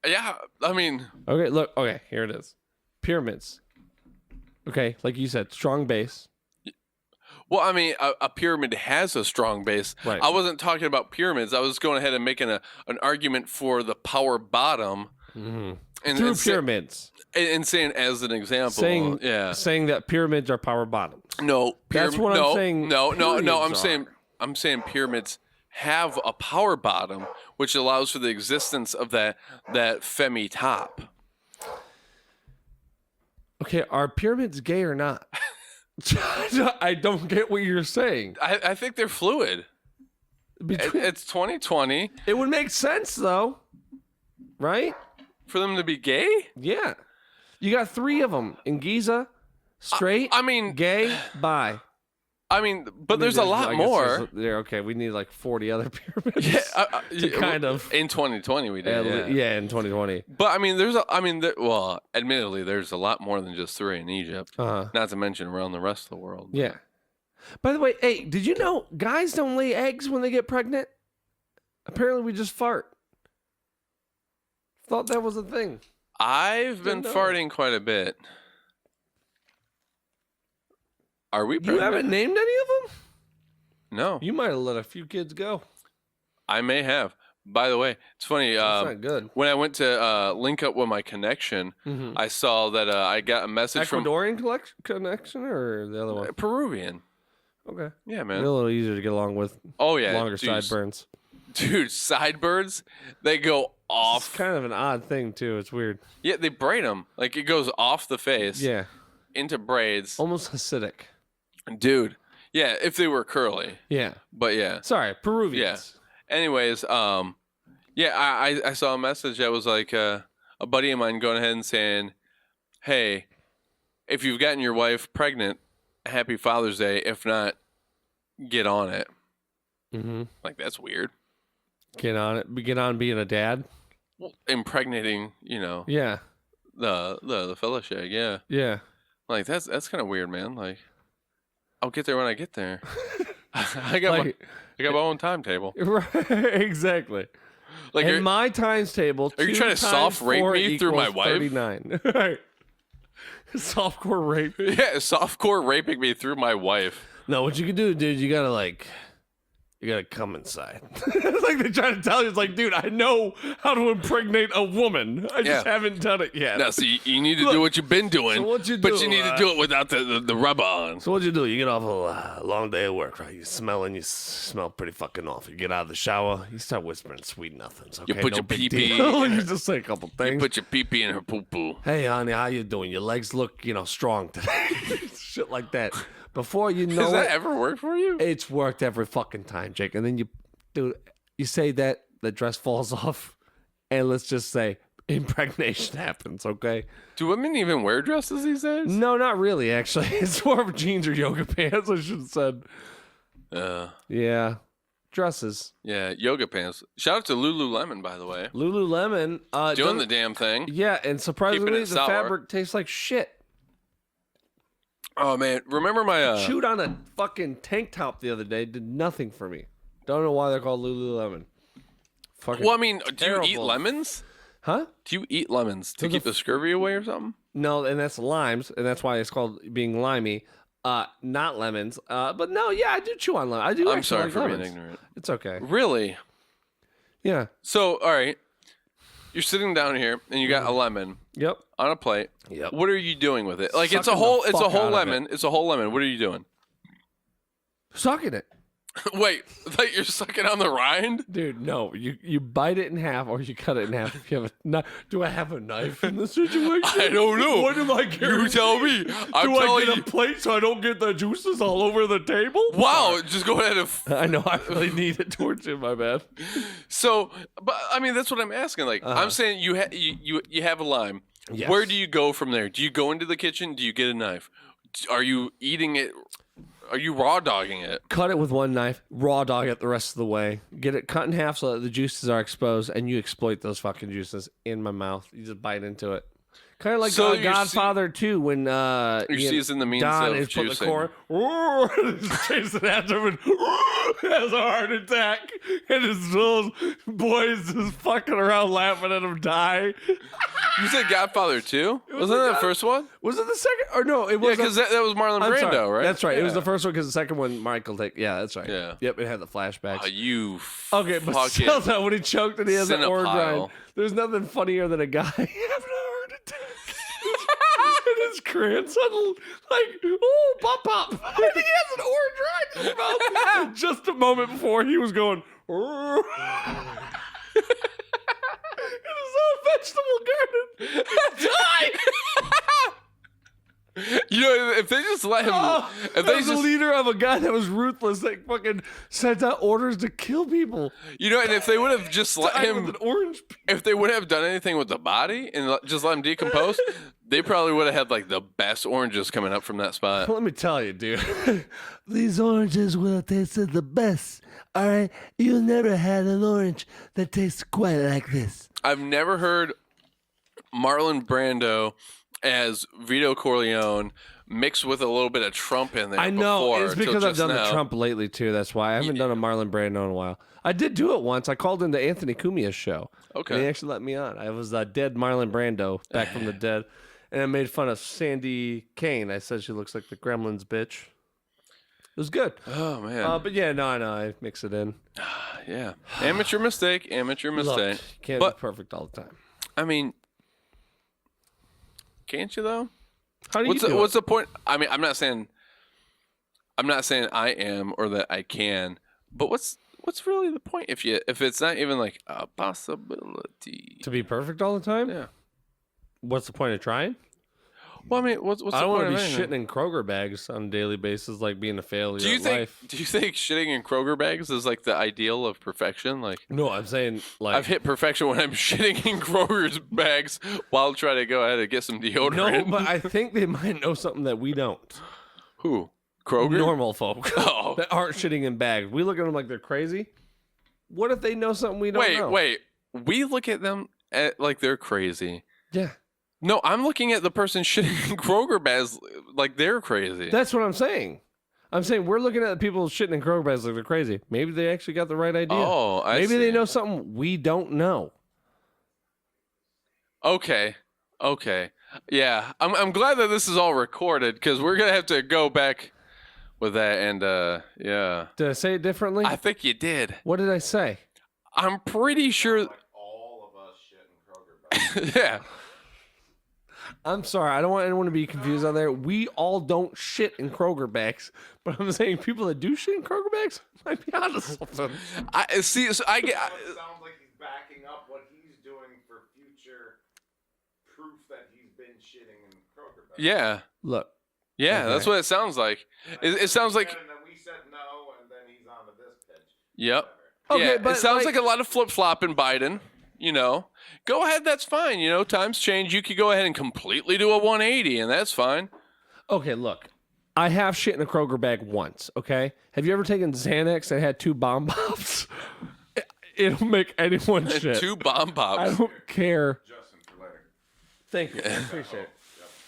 Yeah, I mean. Okay, look. Okay, here it is. Pyramids. Okay, like you said, strong base. Well, I mean, a pyramid has a strong base. Right. I wasn't talking about pyramids. I was going ahead and making an argument for the power bottom. Mm-hmm. And, Through pyramids. And saying as an example. Saying that pyramids are power bottoms. No. That's what I'm saying. No. I'm saying pyramids have a power bottom, which allows for the existence of that femi top. Okay, are pyramids gay or not? I don't get what you're saying. I think they're fluid. It's 2020. It would make sense, though. Right? For them to be gay? Yeah. You got 3 of them in Giza. Straight. I mean, gay, bi. I mean, but there's a lot more. Okay, we need like 40 other pyramids. Yeah, kind of. In 2020, we did. Yeah, in 2020. But I mean, well, admittedly, there's a lot more than just 3 in Egypt. Not to mention around the rest of the world. Yeah. By the way, hey, did you know guys don't lay eggs when they get pregnant? Apparently, we just fart. Thought that was a thing. I've been farting quite a bit. Are we pregnant? You haven't named any of them? No. You might have let a few kids go. I may have. By the way, it's funny. That's not good. When I went to link up with my connection, I saw that I got a message Ecuadorian connection or the other one? Peruvian. Okay. Yeah, man. They're a little easier to get along with. Oh, yeah. Longer sideburns. Dude, sideburns, they go off. It's kind of an odd thing, too. It's weird. Yeah, they braid them. Like, it goes off the face. Yeah. Into braids. Almost Hasidic. Dude. Yeah, if they were curly. Yeah. But yeah. Sorry, Peruvians. Yeah. Anyways, I saw a message that was like a buddy of mine going ahead and saying, hey, if you've gotten your wife pregnant, happy Father's Day. If not, get on it. Mm-hmm. Like, that's weird. Get on it. Get on being a dad. Well, impregnating, Yeah. The fellowship, yeah. Yeah. Like, that's kind of weird, man. Like, I'll get there when I get there. I got my own timetable. Right, exactly. Like, in my times table, are you trying to soft rape me through my wife? 39. Right. Softcore rape. Yeah, softcore raping me through my wife. No, what you can do, dude, you gotta come inside. It's like they try to tell you. It's like, dude, I know how to impregnate a woman. I just haven't done it yet. No, so you need to do what you've been doing. So what you do, but you need to do it without the rub on. So what you do? You get off a long day of work, right? You smell pretty fucking awful. You get out of the shower. You start whispering sweet nothings. Okay? You put your pee-pee. You just say a couple things. You put your pee-pee in her poo-poo. Hey, honey, how you doing? Your legs look, strong today. Shit like that. Before you know Does that ever work for you? It's worked every fucking time, Jake. And then you say that, the dress falls off, and let's just say impregnation happens, okay? Do women even wear dresses these days? No, not really, actually. It's more of jeans or yoga pants, I should have said. Yeah. Dresses. Yeah, yoga pants. Shout out to Lululemon, by the way. Lululemon. Doing the damn thing. Yeah, and surprisingly, the fabric tastes like shit. Oh, man. Remember my... chewed on a fucking tank top the other day. Did nothing for me. Don't know why they're called Lululemon. Fucking well, I mean, do terrible. you eat lemons? Huh? Do you eat lemons to keep the scurvy away or something? No, and that's limes, and that's why it's called being limey. Not lemons. But no, yeah, I do chew on lemons. I'm sorry for lemons. being ignorant. It's okay. Really? Yeah. So, all right. You're sitting down here, and you got a lemon. Yep. On a plate. Yep. What are you doing with it? Like, Sucking it's a whole lemon. It's a whole lemon. What are you doing? Sucking it. Wait, like you're sucking on the rind? Dude, no. You bite it in half or you cut it in half. If you have a knife. Do I have a knife in this situation? I don't know. What am I carrying? You tell me. Do I get a plate so I don't get the juices all over the table? Wow, just go ahead and... I know, I really need it towards you, my bad. So, but I mean, that's what I'm asking. Like, I'm saying you have a lime. Yes. Where do you go from there? Do you go into the kitchen? Do you get a knife? Are you eating it are you raw dogging it? Cut it with one knife, raw dog it the rest of the way. Get it cut in half so that the juices are exposed, and you exploit those fucking juices in my mouth. You just bite into it. Kind of like Godfather 2 when season the means Don of is put the juicing. core, he's chasing after him and has a heart attack, and his little boys just fucking around laughing at him die. You said Godfather 2? Wasn't that the first one? Was it the second? Or no, it was. Yeah, because that was Marlon I'm Brando, sorry. right? That's right. Yeah. It was the first one because the second one, Michael take. Yeah, that's right. Yeah. Yep, it had the flashbacks. You Okay, but fucking still, though, when he choked and he has an orange cinephile. rind, there's nothing funnier than a guy having a heart attack. And his grandson, like, oh, pop. And he has an orange rind in his mouth. And just a moment before, he was going, in his own vegetable garden. He died. You know, if they just let him, if That they was the just, leader of a guy that was ruthless, that fucking sent out orders to kill people. you know, and if they would have just let Died with him, an orange. if they would have done anything with the body and just let him decompose, they probably would have had like the best oranges coming up from that spot. Let me tell you, dude. These oranges would have tasted the best. All right, you never had an orange that tastes quite like this. I've never heard Marlon Brando as Vito Corleone mixed with a little bit of Trump in there. I know before, it's till because I've just done now. the Trump lately too. That's why I haven't done a Marlon Brando in a while. I did do it once. I called into Anthony Cumia's show. Okay. And he actually let me on. I was dead Marlon Brando back from the dead, and I made fun of Sandy Kane. I said she looks like the Gremlins bitch. It was good. Oh man. But yeah, no, I mix it in. Yeah. Amateur mistake. Amateur Look, mistake. you can't But- be perfect all the time. I mean, can't you though? How do you do What's it? the point? I mean, I'm not saying I am or that I can, but what's really the point if it's not even like a possibility? To be perfect all the time? Yeah. What's the point of trying? Well, I mean, what's the I don't point want to of be anything? shitting in Kroger bags on a daily basis, like being a failure Do you at think? life. Do you think shitting in Kroger bags is like the ideal of perfection? Like, No, I'm saying like I've hit perfection when I'm shitting in Kroger's bags while trying to go ahead and get some no, deodorant. but I think they might know something that we don't. Who? Kroger? Normal folk Oh. that aren't shitting in bags. We look at them like they're crazy. What if they know something we don't know? Wait. We look at them like they're crazy. Yeah, No, I'm looking at the person shitting in Kroger bags like they're crazy. that's what I'm saying. I'm saying we're looking at the people shitting in Kroger bags like they're crazy. Maybe they actually got the right idea. Oh, I Maybe they see. know something we don't know. Okay. Yeah, I'm glad that this is all recorded because we're gonna have to go back with that and yeah. Did I say it differently? I think you did. What did I say? I'm pretty sure. Like all of us shit in Kroger bags. Yeah. I'm sorry. I don't want anyone to be confused out there. We all don't shit in Kroger bags, but I'm saying people that do shit in Kroger bags might be onto something. I see. So I get. But it sounds like he's backing up what he's doing for future proof that he's been shitting in Kroger bags. Yeah. Look, Yeah. Okay. That's what it sounds like. It sounds like. And then we said no, and then he's on to this pitch. Yep. Okay, Yeah. but It sounds like- like a lot of flip flopping Biden. You know, go ahead. That's fine. You know, times change. You could go ahead and completely do a 180, and that's fine. okay, look. I have shit in a Kroger bag once, okay? Have you ever taken Xanax and had 2 bomb pops? It'll make anyone shit. 2 bomb I pops. don't care. Justin for later. Thank you. I appreciate it.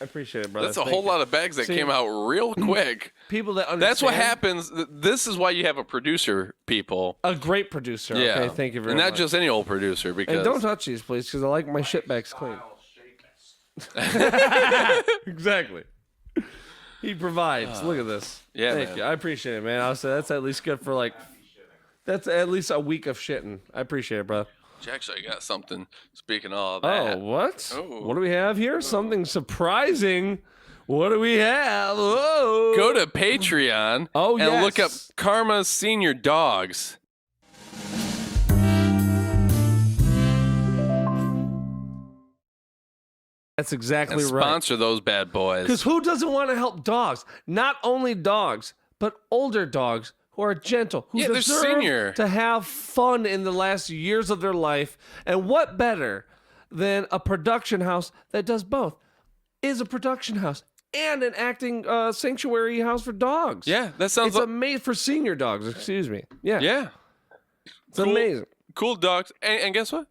I appreciate it, brother. That's a Thank whole you. lot of bags that See- came out real quick. People that understand. That's what happens. This is why you have a producer, people. A great producer. Yeah. Okay, thank you very and much. not just any old producer, because And don't touch these, please, because I like my shit bags clean. Style shake. Exactly. He provides. Look at this. Yeah, Thank man. you. I appreciate it, man. I'll say that's at least good for like. That's at least a week of shitting. I appreciate it, bro. Actually, I got something. Speaking of all Oh, that. what? Oh. What do we have here? Something surprising. What do we have? Whoa. Go to Patreon Oh, and look up yes. Karma's Senior Dogs. That's And exactly right. sponsor those bad boys. Because who doesn't want to help dogs? Not only dogs, but older dogs who are gentle, who Yeah, they're deserve senior. to have fun in the last years of their life. And what better than a production house that does both? Is a production house and an acting sanctuary house for dogs. Yeah, that sounds. It's made for senior dogs. Excuse me. Yeah. Yeah. It's amazing. Cool dogs, and guess what?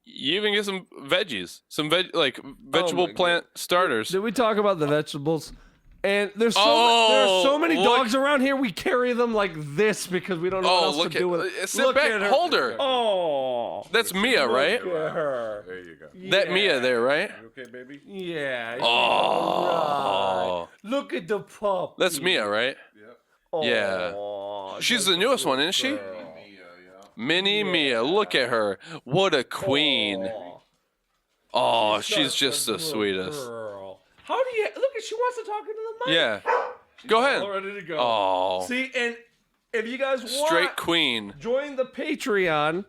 You even get some veggies, some vegetable plant starters. Did we talk about the vegetables? And there are so many dogs around here. We carry them like this because we don't know what else to do with it. Sit back, hold her. Oh, that's Mia, right? Look at her. There you go. That Mia there, right? You okay, baby? Yeah. Oh, right. Look at the pup. That's Mia, right? Yep. Oh, Yeah. She's the newest one, isn't she? Mini Mia. Look at her. What a queen. Oh, she's just the sweetest. Girl. How do you look at? She wants to talk into the mic. Yeah. Go ahead. All ready to go. Oh. See, and if you guys want, Straight queen. join the Patreon,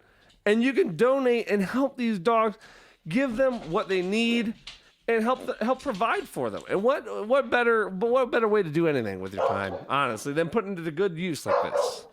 and you can donate and help these dogs, give them what they need, and help provide for them. And what better way to do anything with your time, honestly, than putting it to good use like this.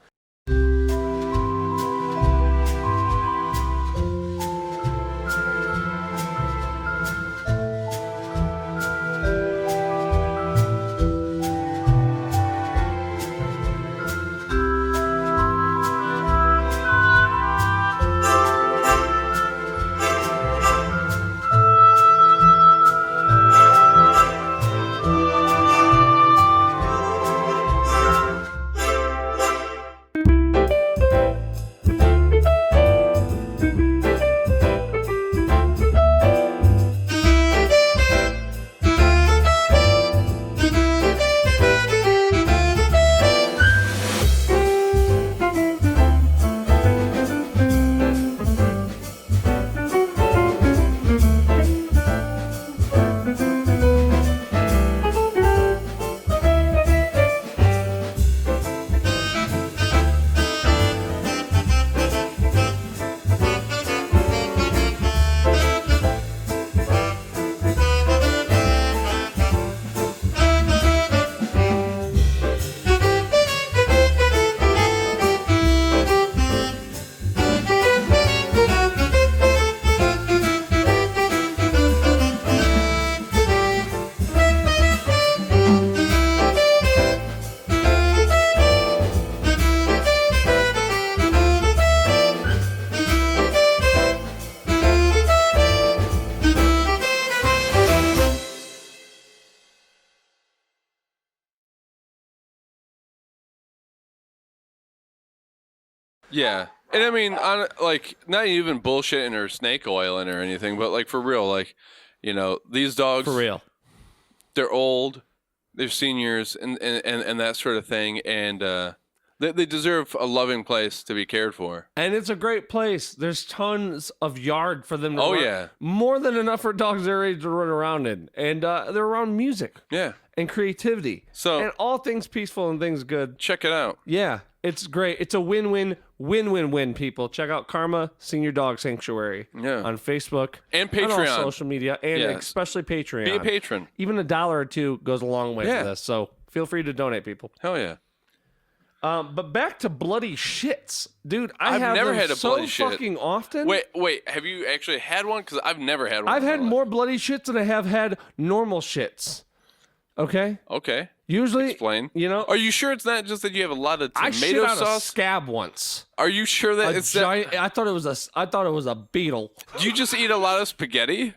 Yeah. And I mean, like, not even bullshitting or snake oiling or anything, but like for real, like, you know, these dogs, For real. they're old, they're seniors, and that sort of thing, and they deserve a loving place to be cared for. And it's a great place. There's tons of yard for them to Oh, run. yeah. More than enough for dogs their age to run around in. And they're around music Yeah. and creativity. So- and all things peaceful and things good. Check it out. Yeah, it's great. It's a win-win, people. Check out Karma Senior Dog Sanctuary Yeah. on Facebook. And On all Patreon. social media, and Yes. especially Patreon. Be a patron. Even $1 or $2 goes a long way Yeah. for this. So feel free to donate, people. Hell yeah. But back to bloody shits, dude. I've never had a so bloody shit. fucking often. Wait. Have you actually had one? Because I've never had one. I've in my had life. more bloody shits than I have had normal shits. Okay. Okay. Usually, Explain. You know, Are you sure it's not just that you have a lot of I tomato shit out a sauce? scab once. Are you sure that A it's giant. I thought it was a beetle. Do you just eat a lot of spaghetti?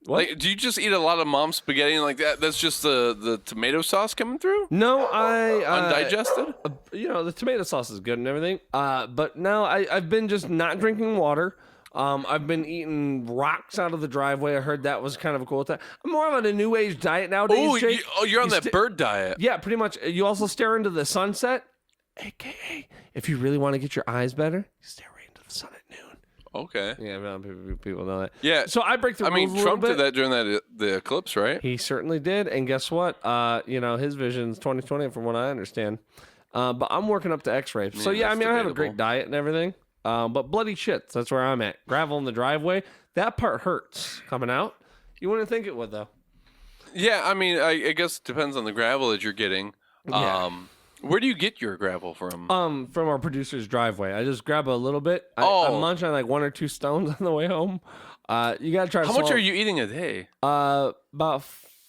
What? Like, do you just eat a lot of mom's spaghetti and like that? That's just the tomato sauce coming through, No, I undigested. You know, the tomato sauce is good and everything. But no, I've been just not drinking water. I've been eating rocks out of the driveway. I heard that was kind of a cool thing. I'm more of on a new age diet nowadays. Oh, Jake. you're on You that bird diet. Yeah, pretty much. You also stare into the sunset. AKA, if you really want to get your eyes better, you stare right into the sun at noon. Okay. Yeah, people know that. Yeah. So I break the rules a little Trump bit. did that during the eclipse, right? He certainly did. And guess what? You know, his vision's 2020 from what I understand. But I'm working up to X-ray. So yeah, I that's mean, I have a debatable. great diet and everything. But bloody shit, that's where I'm at. Gravel in the driveway. That part hurts coming out. You wouldn't think it would though. Yeah. I mean, I guess it depends on the gravel that you're getting. Yeah. Where do you get your gravel from? From our producer's driveway. I just grab a little bit. I Oh. munch on like 1 or 2 stones on the way home. You gotta try to How much swallow- are you eating a day? About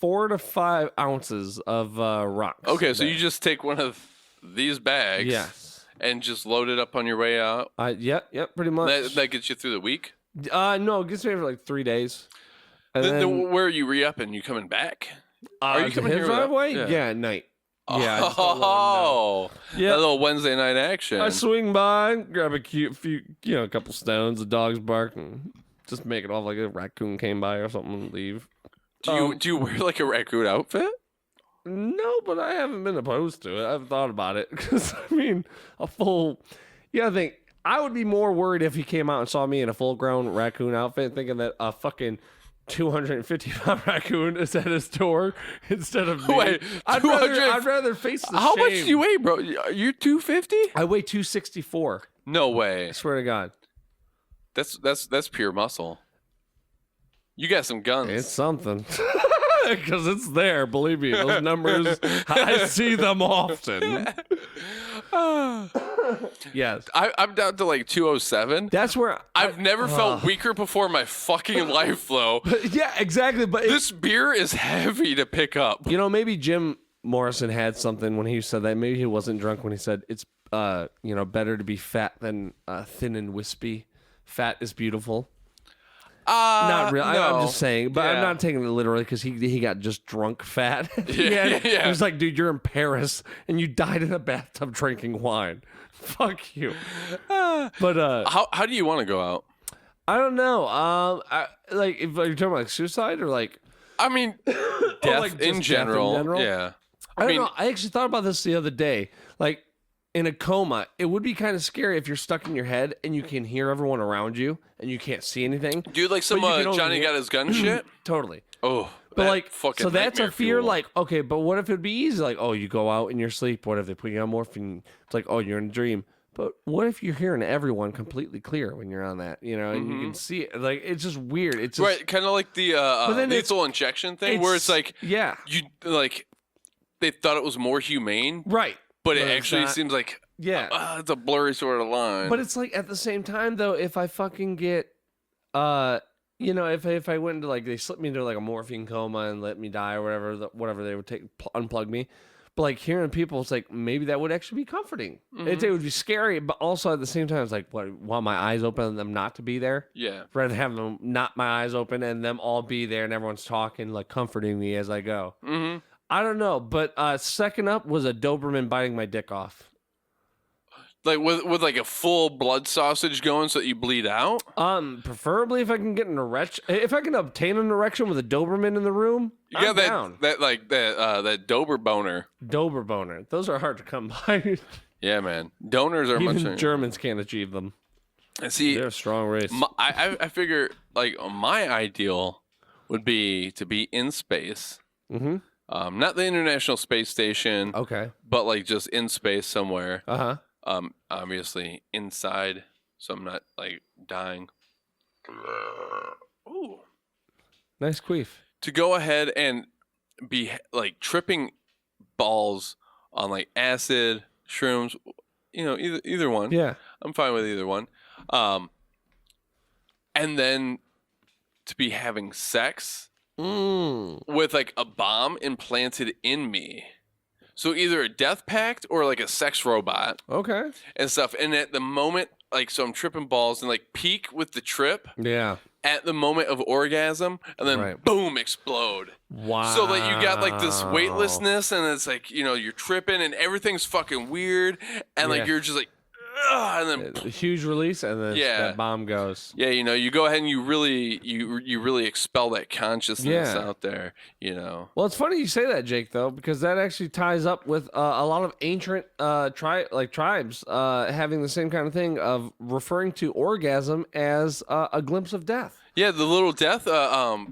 4 to 5 ounces of rocks. Okay, so you just take one of these bags. Yes. And just load it up on your way out. Yep, pretty much. That gets you through the week. No, it gets me for like 3 days. And then where are you re-upping? You coming back? Are you coming here driveway? Yeah, at night. Yeah. Yeah. That little Wednesday night action. I swing by, grab a couple stones, the dogs bark, and just make it off like a raccoon came by or something and leave. Do you wear like a raccoon outfit? No, but I haven't been opposed to it. I've thought about it because I mean, I think I would be more worried if he came out and saw me in a full-grown raccoon outfit, thinking that a fucking 250-pound raccoon is at his door instead of me. Wait, I'd rather face the How shame. much do you weigh, bro? You're 250? I weigh 264. No way. I swear to God. That's pure muscle. You got some guns. It's something. Because it's there, believe me. Those numbers, I see them often. Yes. I'm down to like 207. That's where I've never felt weaker before in my fucking life, though. Yeah, exactly. But this beer is heavy to pick up. You know, maybe Jim Morrison had something when he said that. Maybe he wasn't drunk when he said it's better to be fat than thin and wispy. Fat is beautiful. Not really. No. I'm just saying, but I'm not taking it literally because he got just drunk fat. Yeah. He was like, dude, you're in Paris and you died in a bathtub drinking wine. Fuck you. But how do you want to go out? I don't know. Like if you're talking about like suicide or like, I mean, death in general. Yeah. I don't know. I actually thought about this the other day. Like, in a coma, it would be kind of scary if you're stuck in your head and you can hear everyone around you and you can't see anything. Dude, like some Johnny got his gun shit? Totally. Oh, but like, so that's a fear. Fuel. Like, okay, but what if it'd be easy? Like, oh, you go out in your sleep. What if they put you on morphine? It's like, oh, you're in a dream. But what if you're hearing everyone completely clear when you're on that? You know, and you can see it. Like, it's just weird. It's just, right, kind of like the lethal injection thing, where it's like, yeah, you like they thought it was more humane, right? But it actually seems like, it's a blurry sort of line. But it's like at the same time though, if I fucking get, if I went into like they slipped me into like a morphine coma and let me die or whatever they would unplug me. But like hearing people, it's like maybe that would actually be comforting. It would be scary, but also at the same time, it's like, what? Want my eyes open and them not to be there? Yeah. Rather than have them not my eyes open and them all be there and everyone's talking, like comforting me as I go. Mm-hmm. I don't know, but second up was a Doberman biting my dick off. Like with like a full blood sausage going so that you bleed out? Preferably if I can get an erection. If I can obtain an erection with a Doberman in the room, I'm down. that Dober boner. Dober boner. Those are hard to come by. Yeah, man. Donors are Even much. Germans can't achieve them. See, they're a strong race. I figure like my ideal would be to be in space. Mm-hmm. Not the International Space Station. Okay. But like just in space somewhere. Uh-huh. Obviously inside, so I'm not like dying. Ooh. Nice queef. To go ahead and be like tripping balls on like acid, shrooms, either one. Yeah. I'm fine with either one. And then to be having sex with like a bomb implanted in me. So either a death pact or like a sex robot. Okay. And stuff. And at the moment, like, so I'm tripping balls and like peak with the trip. Yeah. At the moment of orgasm and then boom, explode. Wow. So that you got like this weightlessness and it's like, you're tripping and everything's fucking weird. And like, you're just like, and then a huge release and then that bomb goes. Yeah, you go ahead and you really expel that consciousness out there, Well, it's funny you say that, Jake, though, because that actually ties up with a lot of ancient tribes having the same kind of thing of referring to orgasm as a glimpse of death. Yeah, the little death,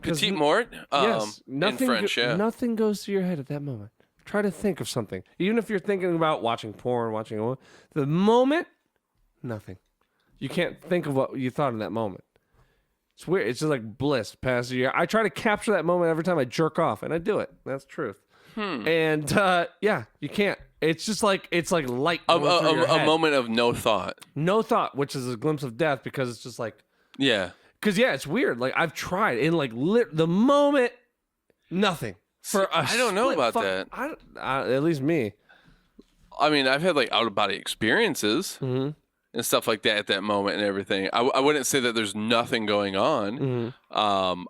petite mort. Yes, in French, nothing goes through your head at that moment. Try to think of something. Even if you're thinking about watching porn, the moment, nothing. You can't think of what you thought in that moment. It's weird. It's just like bliss past a year. I try to capture that moment every time I jerk off, and I do it. That's truth. And you can't. It's just like light. A moment of no thought. No thought, which is a glimpse of death because it's just like. Yeah. Because it's weird. Like I've tried in like the moment, nothing. I don't know about that. At least me. I mean, I've had like out of body experiences and stuff like that at that moment and everything. I wouldn't say that there's nothing going on. Can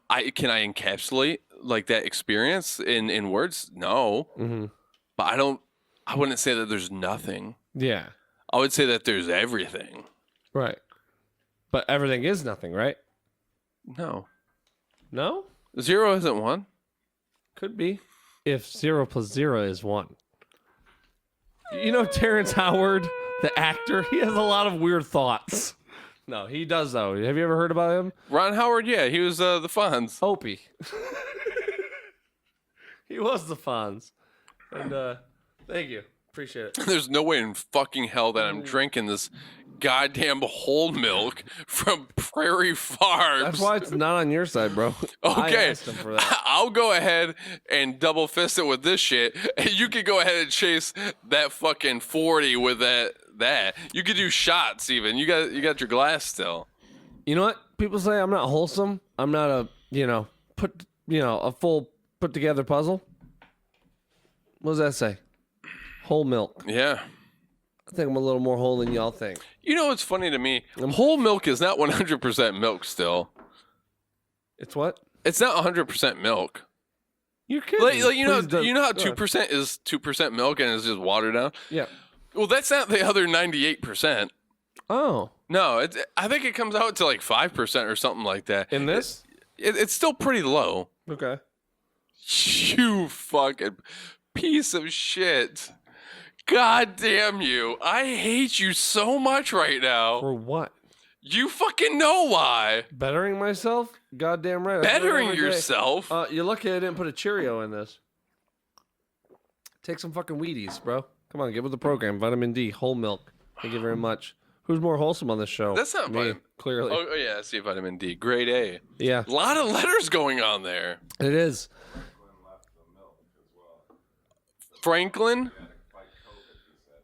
I encapsulate like that experience in words? No. But I wouldn't say that there's nothing. Yeah. I would say that there's everything. Right. But everything is nothing, right? No. No? 0 isn't 1. Could be. If 0 plus 0 is 1. You know Terrence Howard, the actor? He has a lot of weird thoughts. No, he does, though. Have you ever heard about him? Ron Howard, yeah. He was the Fonz. Opie. He was the Fonz. And, thank you. Appreciate it. There's no way in fucking hell that I'm drinking this goddamn whole milk from Prairie Farms. That's why it's not on your side, bro. Okay. I asked him for that. I'll go ahead and double fist it with this shit, and you could go ahead and chase that fucking 40 with that. You could do shots even. You got your glass still. You know what? People say I'm not wholesome. I'm not a full put together puzzle. What does that say? Whole milk. Yeah. I think I'm a little more whole than y'all think. You know what's funny to me? Whole milk is not 100% milk still. It's what? It's not 100% milk. You're kidding. Like, you know how 2% is 2% milk and it's just watered down? Yeah. Well, that's not the other 98%. Oh. No, I think it comes out to like 5% or something like that. In this? It's still pretty low. Okay. You fucking piece of shit. God damn you. I hate you so much right now. For what? You fucking know why. Bettering myself? Goddamn right. Bettering yourself? You're lucky I didn't put a Cheerio in this. Take some fucking Wheaties, bro. Come on, get with the program. Vitamin D, whole milk. Thank you very much. Who's more wholesome on this show? That's not me, clearly. Oh, yeah, I see vitamin D. Grade A. Yeah. A lot of letters going on there. It is. Franklin?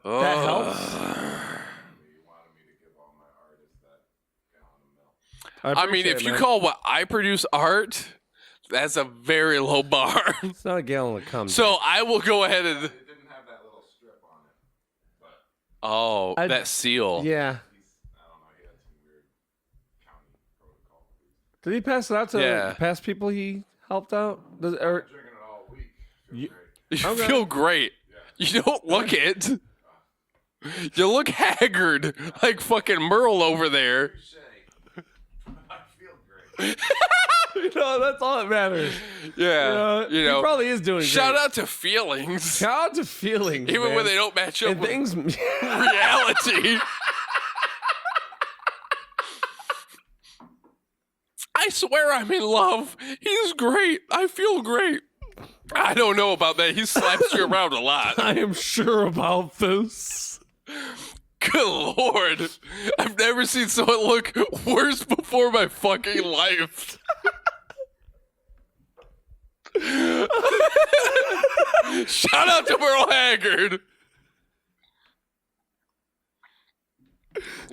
Oh. That helps. I mean, if you call what I produce art, that's a very low bar. It's not a gallon of cum. So I will go ahead and... It didn't have that little strip on it. But... that seal. Yeah. I don't know. He had some weird county protocol. Did he pass it out to past people he helped out? I'm drinking it all week. You feel great. Yeah. You don't look it. You look haggard, like fucking Merle over there. I feel great. That's all that matters. Yeah, he probably is doing Shout great. out to feelings. Shout out to feelings, even man. when they don't match up and with things. reality. I swear I'm in love. He's great. I feel great. I don't know about that. He slaps you around a lot. I am sure about this. Good Lord. I've never seen someone look worse before my fucking life. Shout out to Merle Haggard.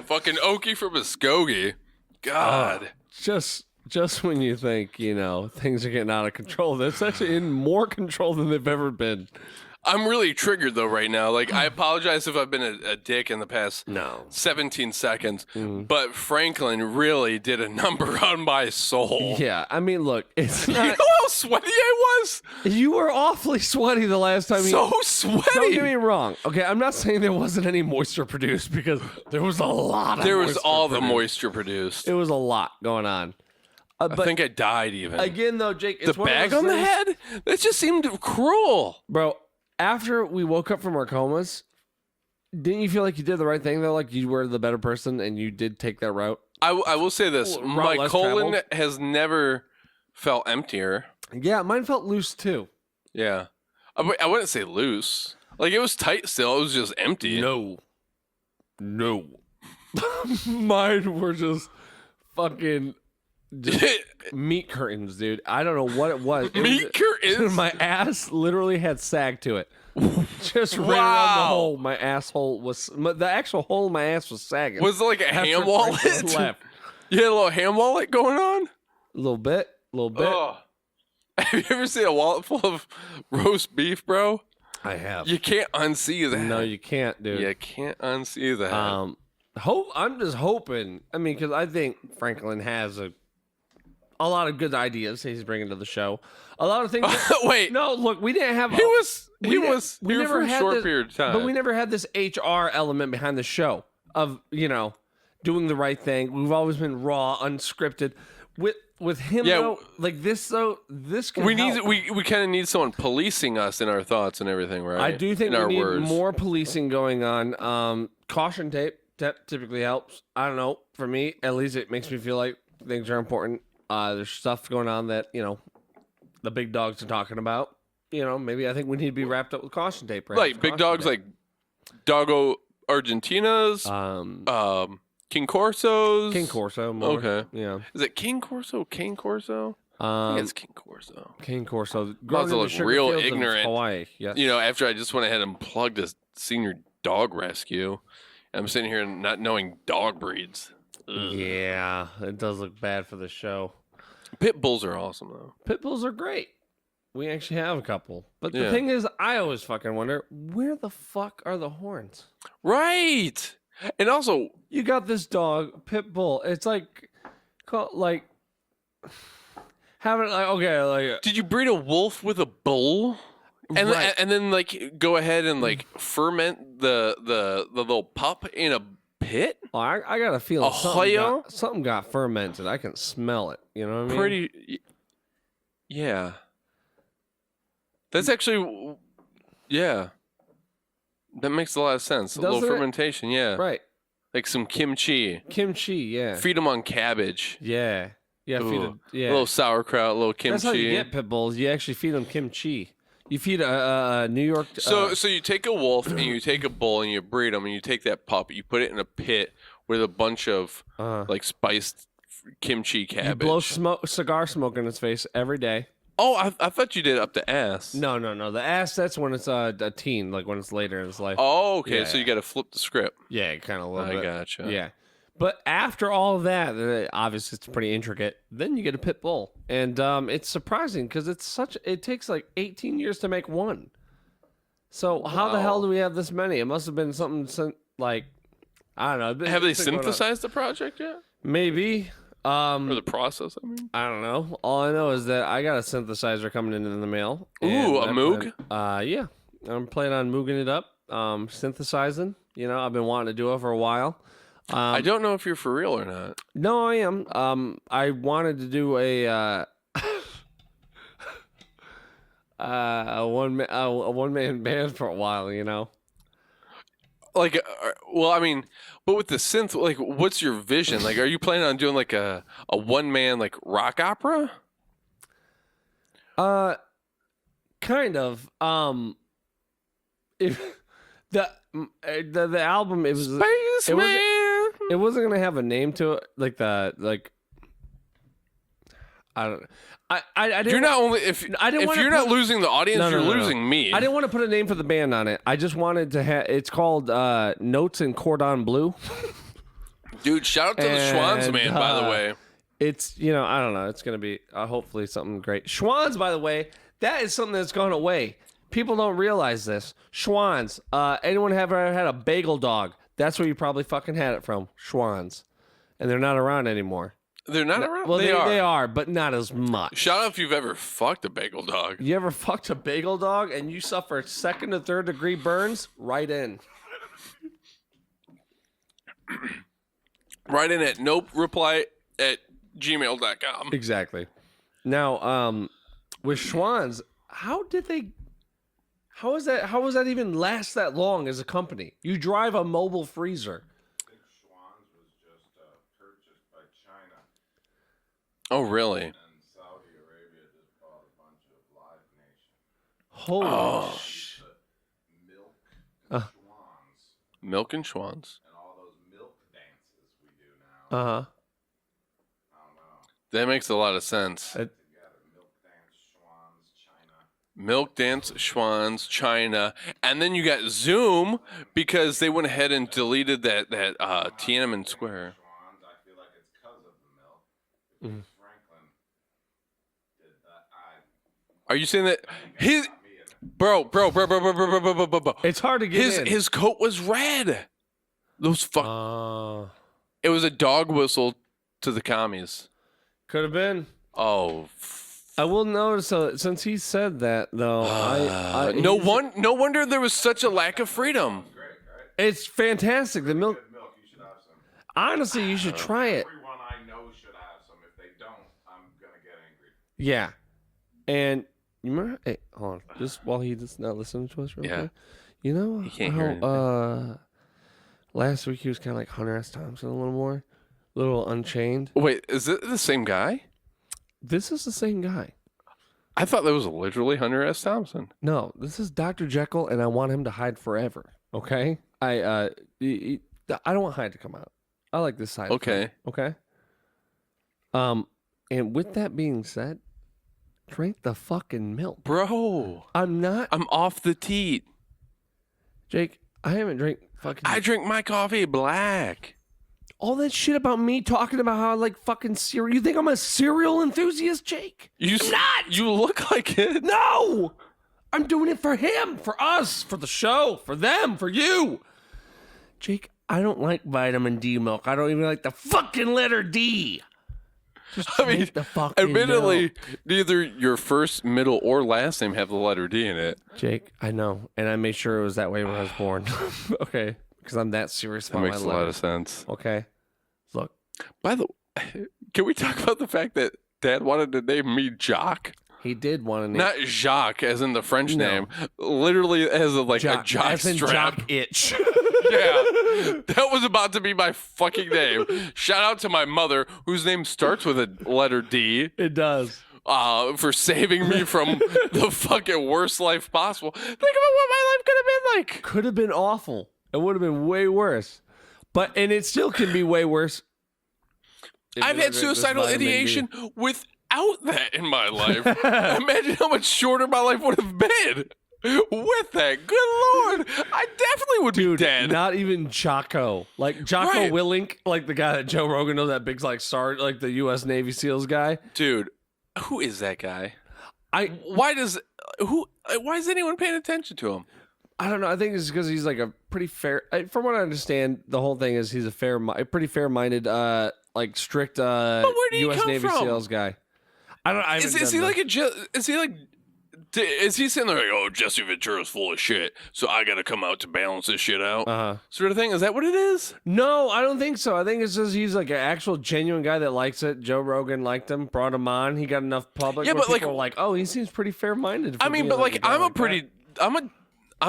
Fucking Okie from Muskogee. God. Just when you think, things are getting out of control, that's actually in more control than they've ever been. I'm really triggered, though, right now. Like, I apologize if I've been a dick in the past 17 seconds, but Franklin really did a number on my soul. Yeah, I mean, look, it's not... You know how sweaty I was? You were awfully sweaty the last time. So sweaty. Don't get me wrong. Okay, I'm not saying there wasn't any moisture produced, because there was a lot of There was all produced. the moisture produced. It was a lot going on. I think I died even. Again, though, Jake, it's the one bag of on those the things, head? That just seemed cruel. Bro, after we woke up from our comas, didn't you feel like you did the right thing, though? Like you were the better person and you did take that route? I will say this. My colon has never felt emptier. Yeah, mine felt loose, too. Yeah. I wouldn't say loose. Like, it was tight still. It was just empty. No. Mine were just fucking... meat curtains, dude. I don't know what it was. Meat curtains? My ass literally had sag to it. Just right around the hole. My asshole was... the actual hole in my ass was sagging. Was it like a ham wallet? Left. You had a little ham wallet going on? A little bit. Oh. Have you ever seen a wallet full of roast beef, bro? I have. You can't unsee that. No, you can't, dude. You can't unsee that. I'm just hoping. I mean, because I think Franklin has a lot of good ideas he's bringing to the show. A lot of things. Wait. No, look, we didn't have. He was here for a short this, period of time. But we never had this HR element behind the show of, doing the right thing. We've always been raw, unscripted. With him, though, like this, this can help. We kind of need someone policing us in our thoughts and everything, right? I do think in we need words. more policing going on. Caution tape typically helps. I don't know. For me, at least, it makes me feel like things are important. There's stuff going on that the big dogs are talking about. Maybe I think we need to be wrapped up with caution tape. Right? Like big dogs, like Doggo Argentinas, King Corsos. King Corso. More. Okay. Yeah. Is it King Corso? King Corso? I think it's King Corso. King Corso. About to look real ignorant. Hawaii. Yes. After I just went ahead and plugged a senior dog rescue, I'm sitting here not knowing dog breeds. Ugh. Yeah, it does look bad for the show. Pit bulls are awesome, though. Pit bulls are great. We actually have a couple. But the thing is, I always fucking wonder, where the fuck are the horns? Right. And also, you got this dog, pit bull. It's like having did you breed a wolf with a bull? And right. and then go ahead and ferment the little pup in a pit? Well, I got a feeling something got fermented. I can smell it. You know what I mean? Yeah. That's actually, yeah. That makes a lot of sense. A little fermentation, yeah. Right. Like some kimchi. Kimchi, yeah. Feed them on cabbage. Yeah. Yeah, feed them. A little sauerkraut, a little kimchi. That's how you get pit bulls. You actually feed them kimchi. You feed a New York... So you take a wolf and you take a bull and you breed them and you take that pup, you put it in a pit with a bunch of spiced kimchi cabbage. You blow cigar smoke in its face every day. Oh, I thought you did up the ass. No. The ass, that's when it's a teen, like when it's later in its life. Oh, okay. Yeah. So you got to flip the script. Yeah, kind of a little bit. I gotcha. Yeah. But after all of that, obviously it's pretty intricate. Then you get a pit bull. And it's surprising because it takes like 18 years to make one. So how the hell do we have this many? It must have been something I don't know. Have they synthesized the project yet? Maybe. Or the process, I mean? I don't know. All I know is that I got a synthesizer coming in the mail. Ooh, a Moog? Yeah. I'm planning on Mooging it up, synthesizing. I've been wanting to do it for a while. I don't know if you're for real or not. No, I am. I wanted to do a one man band for a while. But with the synth, what's your vision? Are you planning on doing a one man rock opera? Kind of. If the album, it wasn't gonna have a name to it, I don't. I didn't. You're not only if you're not losing the audience, you're losing me. I didn't want to put a name for the band on it. I just wanted to have. It's called Notes in Cordon Bleu. Dude, shout out to the Schwanz man, by the way. It's I don't know. It's gonna be hopefully something great. Schwanz, by the way, that is something that's gone away. People don't realize this. Schwanz. Anyone ever had a bagel dog? That's where you probably fucking had it from. Schwanz, and they're not around anymore. They're not around? Well, they are, but not as much. Shout out if you've ever fucked a bagel dog. You ever fucked a bagel dog and you suffer 2nd to 3rd degree burns? Right in. Right in at nopereply@gmail.com. Exactly. Now, with Schwanz, how was that even last that long as a company? You drive a mobile freezer. Oh, really? And Saudi Arabia just bought a bunch of Live Nation. Holy Milk and Schwanz. And all those milk dances we do now. Uh-huh. I don't know. That makes a lot of sense. Together. Milk Dance, Schwanz, China. And then you got Zoom because they went ahead and deleted that Tiananmen Square. Schwanz, I feel like it's because of the milk. Because Franklin did that. Are you saying that his bro? It's hard to get in. His coat was red. Those fuck. It was a dog whistle to the commies. Could have been. Oh. I will notice since he said that though. No wonder there was such a lack of freedom. It's fantastic. The milk. Honestly, you should try it. Everyone I know should have some. If they don't, I'm gonna get angry. Yeah, and you remember? Hey, hold on. Just while he's not listening to us, real quick. You know he can't hear how last week he was kind of like Hunter S. Thompson a little Unchained. Wait, is it the same guy? This is the same guy. I thought that was literally Hunter S. Thompson. No, this is Dr. Jekyll, and I want him to hide forever. Okay, I don't want Hyde to come out. I like this side. Okay. Okay. And with that being said, drink the fucking milk, bro. I'm off the teat, Jake. I haven't drank fucking. I drink my coffee black. All that shit about me talking about how I like fucking cereal. You think I'm a cereal enthusiast, Jake? I'm not. You look like it. No, I'm doing it for him, for us, for the show, for them, for you, Jake. I don't like vitamin D milk. I don't even like the fucking letter D. Just drink the fucking admittedly, milk. Neither your first, middle, or last name have the letter D in it. Jake, I know, and I made sure it was that way when I was born. Okay, because I'm that serious about my That makes a lot of sense. Okay, look. By the way, can we talk about the fact that Dad wanted to name me Jock? He did want to name not Jacques, as in the French name, literally as a jock as in strap. Jock itch. Yeah, that was about to be my fucking name. Shout out to my mother, whose name starts with a letter D. It does. For saving me from the fucking worst life possible. Think about what my life could have been like. Could have been awful. It would have been way worse. And it still can be way worse. I've had suicidal ideation without that in my life. Imagine how much shorter my life would have been. With that, good Lord, I definitely would be dead. Not even Jocko. Like Jocko Willink, like the guy that Joe Rogan knows, that big like sergeant, like the U.S. Navy SEALs guy. Dude, who is that guy? Why is anyone paying attention to him? I don't know. I think it's because he's like a pretty fair. From what I understand, the whole thing is he's a pretty fair-minded, like strict U.S. Navy SEALs guy. I don't. Is he like Is he sitting there like, oh, Jesse Ventura's full of shit, so I gotta come out to balance this shit out? Sort of thing? Is that what it is? No, I don't think so. I think it's just he's like an actual genuine guy that likes it. Joe Rogan liked him, brought him on. He got enough public. Yeah, but people are like, oh, he seems pretty fair-minded. I mean, but like, I'm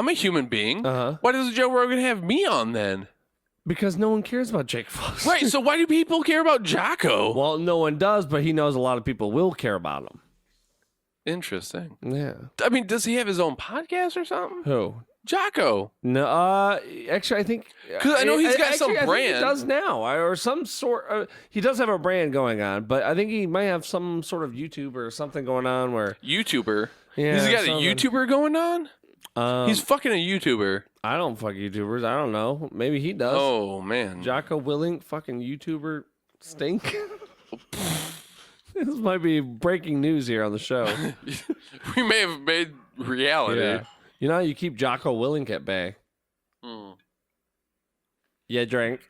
a human being. Why does Joe Rogan have me on then? Because no one cares about Jake Foster. Right, so why do people care about Jocko? Well, no one does, but he knows a lot of people will care about him. Interesting. Yeah. I mean, does he have his own podcast or something? Who? Jocko. No, actually, I think because I know he's got some brand. I think he does now, or some sort. He does have a brand going on, but I think he might have some sort of YouTube or something going on where YouTuber. Yeah, he's got a YouTuber going on. He's fucking a YouTuber. I don't fuck YouTubers. I don't know. Maybe he does. Oh man, Jocko Willink, fucking YouTuber stink. This might be breaking news here on the show. We may have made reality. Yeah. You know how you keep Jocko Willink at bay? You drink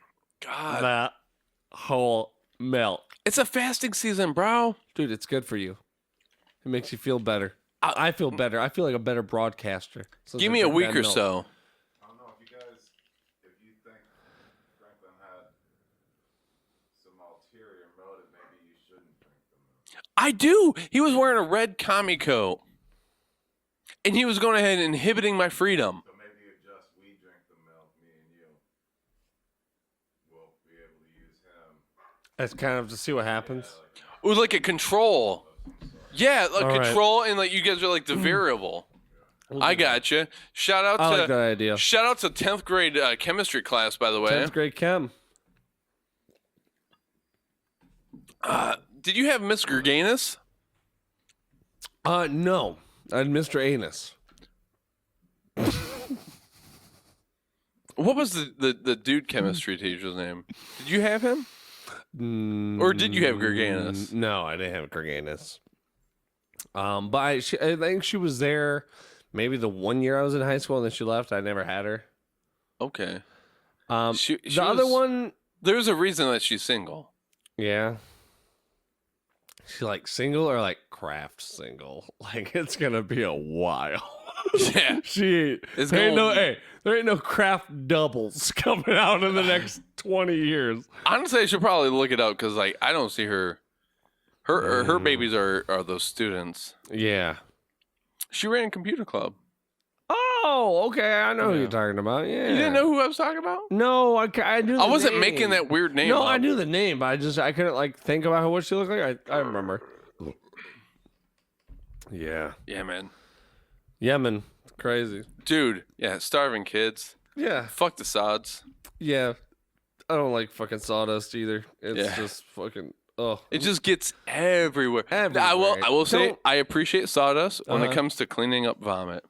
that whole milk. It's a fasting season, bro. Dude, it's good for you. It makes you feel better. I feel better. I feel like a better broadcaster. Give me a week or so. I don't know if you think Franklin had some ulterior motive, maybe you shouldn't drink the milk. I do. He was wearing a red commie coat. And he was going ahead and inhibiting my freedom. So maybe we drink the milk, me and you. We'll be able to use him. That's kind of to see what happens. It was like a control. Yeah, like control, and like you guys are like the variable. I gotcha. Shout out I to like that idea. Shout out to 10th grade chemistry class, by the way. 10th grade chem. Did you have Miss Gerganis? No. I had Mr. Anus. What was the dude chemistry teacher's name? Did you have him? Or did you have Gerganis? No, I didn't have Gerganis. But I think she was there maybe the 1 year I was in high school, and then she left. I never had her. Okay. She other one, there's a reason that she's single. yeah. She like single or like craft single? Like it's gonna be a while. Yeah. There ain't no craft doubles coming out in the next 20 years. Honestly, I should probably look it up because like I don't see her. Her babies are those students. Yeah. She ran computer club. Oh, okay. I know who you're talking about. Yeah. You didn't know who I was talking about? No, I knew. I wasn't making that weird name. No, up. I knew the name, but I couldn't like think about what she looked like. I remember. Yeah. Yeah, man. Yemen. Crazy. Dude. Yeah. Starving kids. Yeah. Fuck the sods. Yeah. I don't like fucking sawdust either. It's just fucking. Oh. It just gets everywhere. I will say I appreciate sawdust when it comes to cleaning up vomit.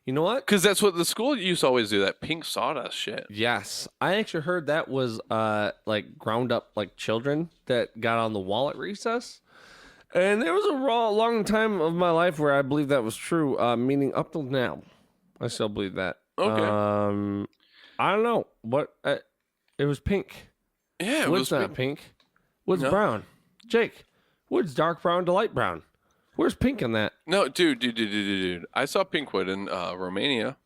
You know what? Because that's what the school used to always do, that pink sawdust shit. Yes. I actually heard that was like ground up like children that got on the wall at recess. And there was a long time of my life where I believe that was true, meaning up till now. I still believe that. Okay. I don't know. What it was pink. Yeah, it Wood's was not pink. Wood's brown. Jake, Wood's dark brown to light brown. Where's pink in that? No, dude. I saw Pinkwood in Romania.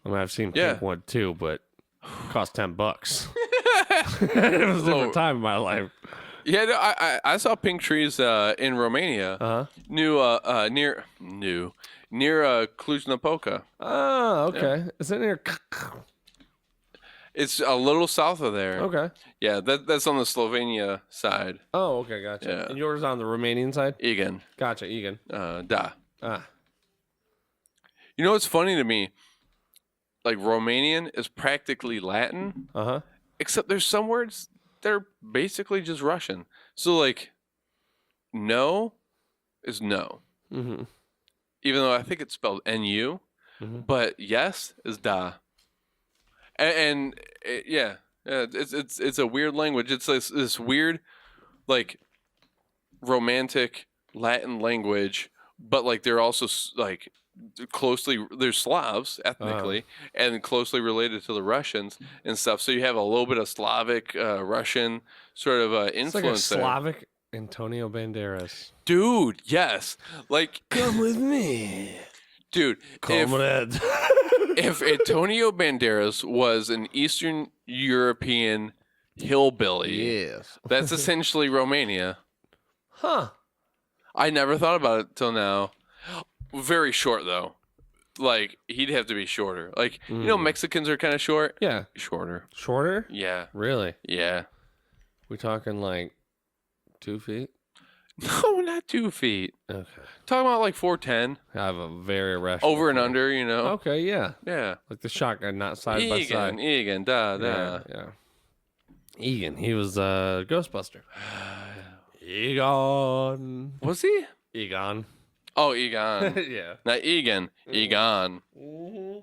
I mean, I've seen Pinkwood too, but it cost $10. It was a different time in my life. Yeah, no, I saw pink trees in Romania. Near Cluj-Napoca. Oh, okay. Yeah. Is it near? It's a little south of there. Okay. Yeah, that's on the Slovenia side. Oh, okay, gotcha. Yeah. And yours on the Romanian side? Egan. Gotcha, Egan. Da. Ah. You know what's funny to me? Like Romanian is practically Latin. Uh-huh. Except there's some words they're basically just Russian. So like, no is no. Mm-hmm. Even though I think it's spelled N-U, but yes is da. And it's a weird language. It's this weird, like, romantic Latin language, but like they're also like they're Slavs ethnically and closely related to the Russians and stuff. So you have a little bit of Slavic, Russian sort of influence. It's like a Slavic Antonio Banderas. Dude, yes. Like, come with me. Dude, comrade. If Antonio Banderas was an Eastern European hillbilly, yes, that's essentially Romania. Huh. I never thought about it till now. Very short, though. Like, he'd have to be shorter. Like, you know, Mexicans are kind of short? Yeah. Shorter. Shorter? Yeah. Really? Yeah. We talking like 2 feet? No, not 2 feet. Okay. Talking about like 4'10". I have a very rational over and under, you know. Okay, yeah. Yeah. Like the shotgun, not side by side. Egan, da. Yeah. Egan, he was a Ghostbuster. Egon. Was he? Egon. Oh, Egon. Yeah. Not Egan. Egon. Mm-hmm.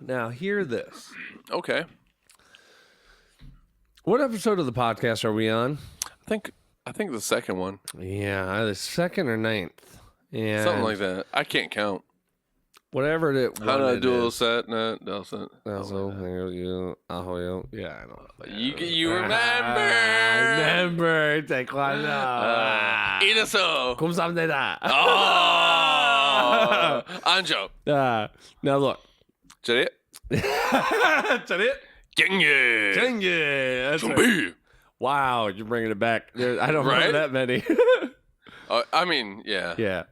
Now, hear this. Okay. What episode of the podcast are we on? I think the second one. Yeah, either second or 9th. Yeah. Something like that. I can't count. Whatever it How do I do a is. set? No, set. Yeah, I know. You remember. I remember. Take one now. Inaso. Cum samneda. Oh. Anjo. Now look. Charit. Charit. Genge. That's right. Zombie. Wow, you're bringing it back. I don't remember that many. I mean, yeah. Yeah.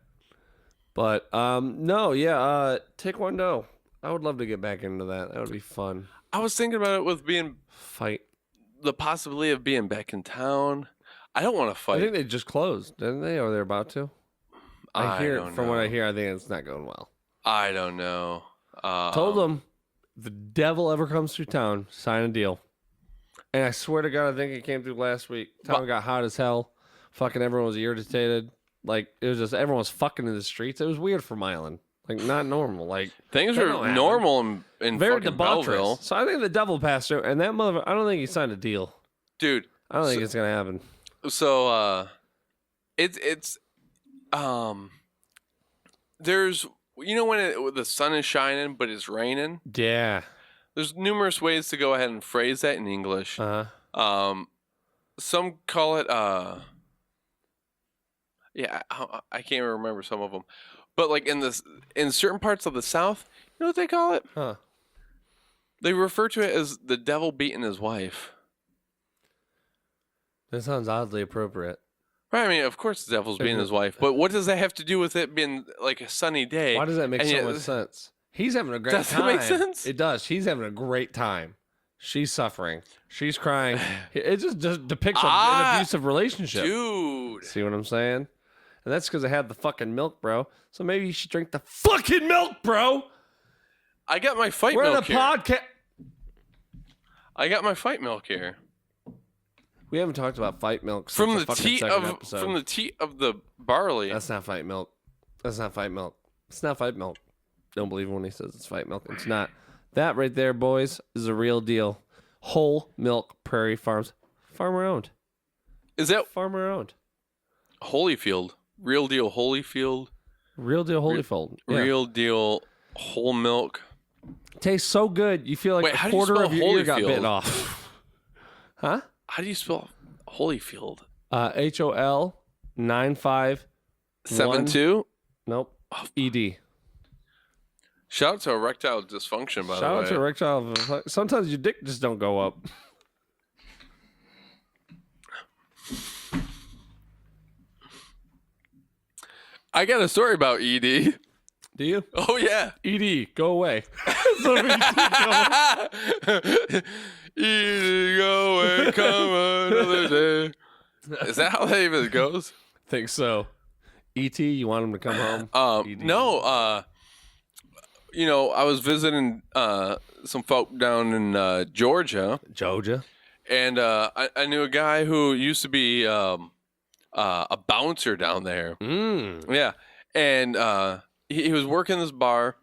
But, no, yeah, Taekwondo. I would love to get back into that. That would be fun. I was thinking about it with fight. The possibility of being back in town. I don't want to fight. I think they just closed, didn't they? Or they're about to? I hear, don't from know. what I hear, I think it's not going well. I don't know. Told them, if the devil ever comes through town, sign a deal. And I swear to God, I think it came through last week. Town got hot as hell. Fucking everyone was irritated. Like, it was just, everyone was fucking in the streets. It was weird for my island. Like, not normal. Like, things are normal in very fucking debaucherous. Belleville. So I think the devil passed through, and that motherfucker, I don't think he signed a deal. Dude. I don't think it's going to happen. So, it's there's when the sun is shining but it's raining. Yeah. There's numerous ways to go ahead and phrase that in English. Some call it yeah, I can't even remember some of them, but like in certain parts of the South, you know what they call it? Huh. They refer to it as the devil beating his wife. That sounds oddly appropriate. Right, I mean, of course the devil's beating his wife, but what does that have to do with it being like a sunny day? Why does that make so much sense? He's having a great time. Does that make sense? It does. He's having a great time. She's suffering. She's crying. It just depicts an abusive relationship. Dude. See what I'm saying? And that's because I had the fucking milk, bro. So maybe you should drink the fucking milk, bro. I got my fight We're milk on a podcast. I got my fight milk here. We haven't talked about fight milk From since the teat of the barley. That's not fight milk. That's not fight milk. It's not fight milk. Don't believe him when he says it's fight milk. It's not. That right there, boys, is a real deal. Whole milk Prairie Farms. Farmer owned. Is that farmer owned? Holyfield. Real deal Holyfield. Real deal Holyfield. Yeah. Real deal whole milk. Tastes so good, you feel like a quarter of your ear got bitten off. Huh? How do you spell Holyfield? HOL 9572. Nope. ED. Shout out to erectile dysfunction, by the way. Shout out to erectile. Sometimes your dick just don't go up. I got a story about ED. Do you? Oh, yeah. ED, go away. ED, go away, come another day. Is that how that even goes? Think so. ET, you want him to come home? No, I was visiting some folk down in Georgia. And I knew a guy who used to be a bouncer down there. Yeah. And he was working this bar.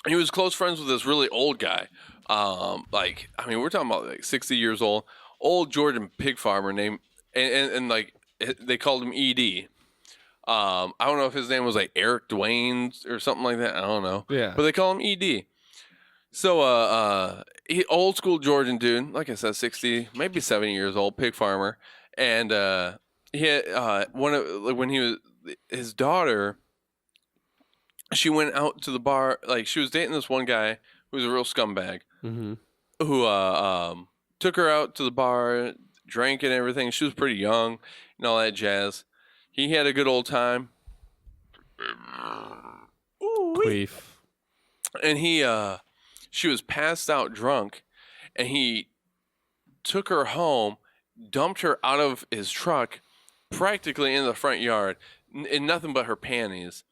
He was close friends with this really old guy. We're talking about like 60 years old Georgian pig farmer named, and like they called him ED. I don't know if his name was like Eric Dwayne or something like that. I don't know. Yeah. But they call him ED. So, he old school Georgian dude, like I said, 60, maybe 70 years old, pig farmer. And, he had, his daughter, she went out to the bar, like she was dating this one guy who was a real scumbag, who, took her out to the bar, drank and everything. She was pretty young and all that jazz. He had a good old time. Queef. And she was passed out drunk, and he took her home, dumped her out of his truck, practically in the front yard, in nothing but her panties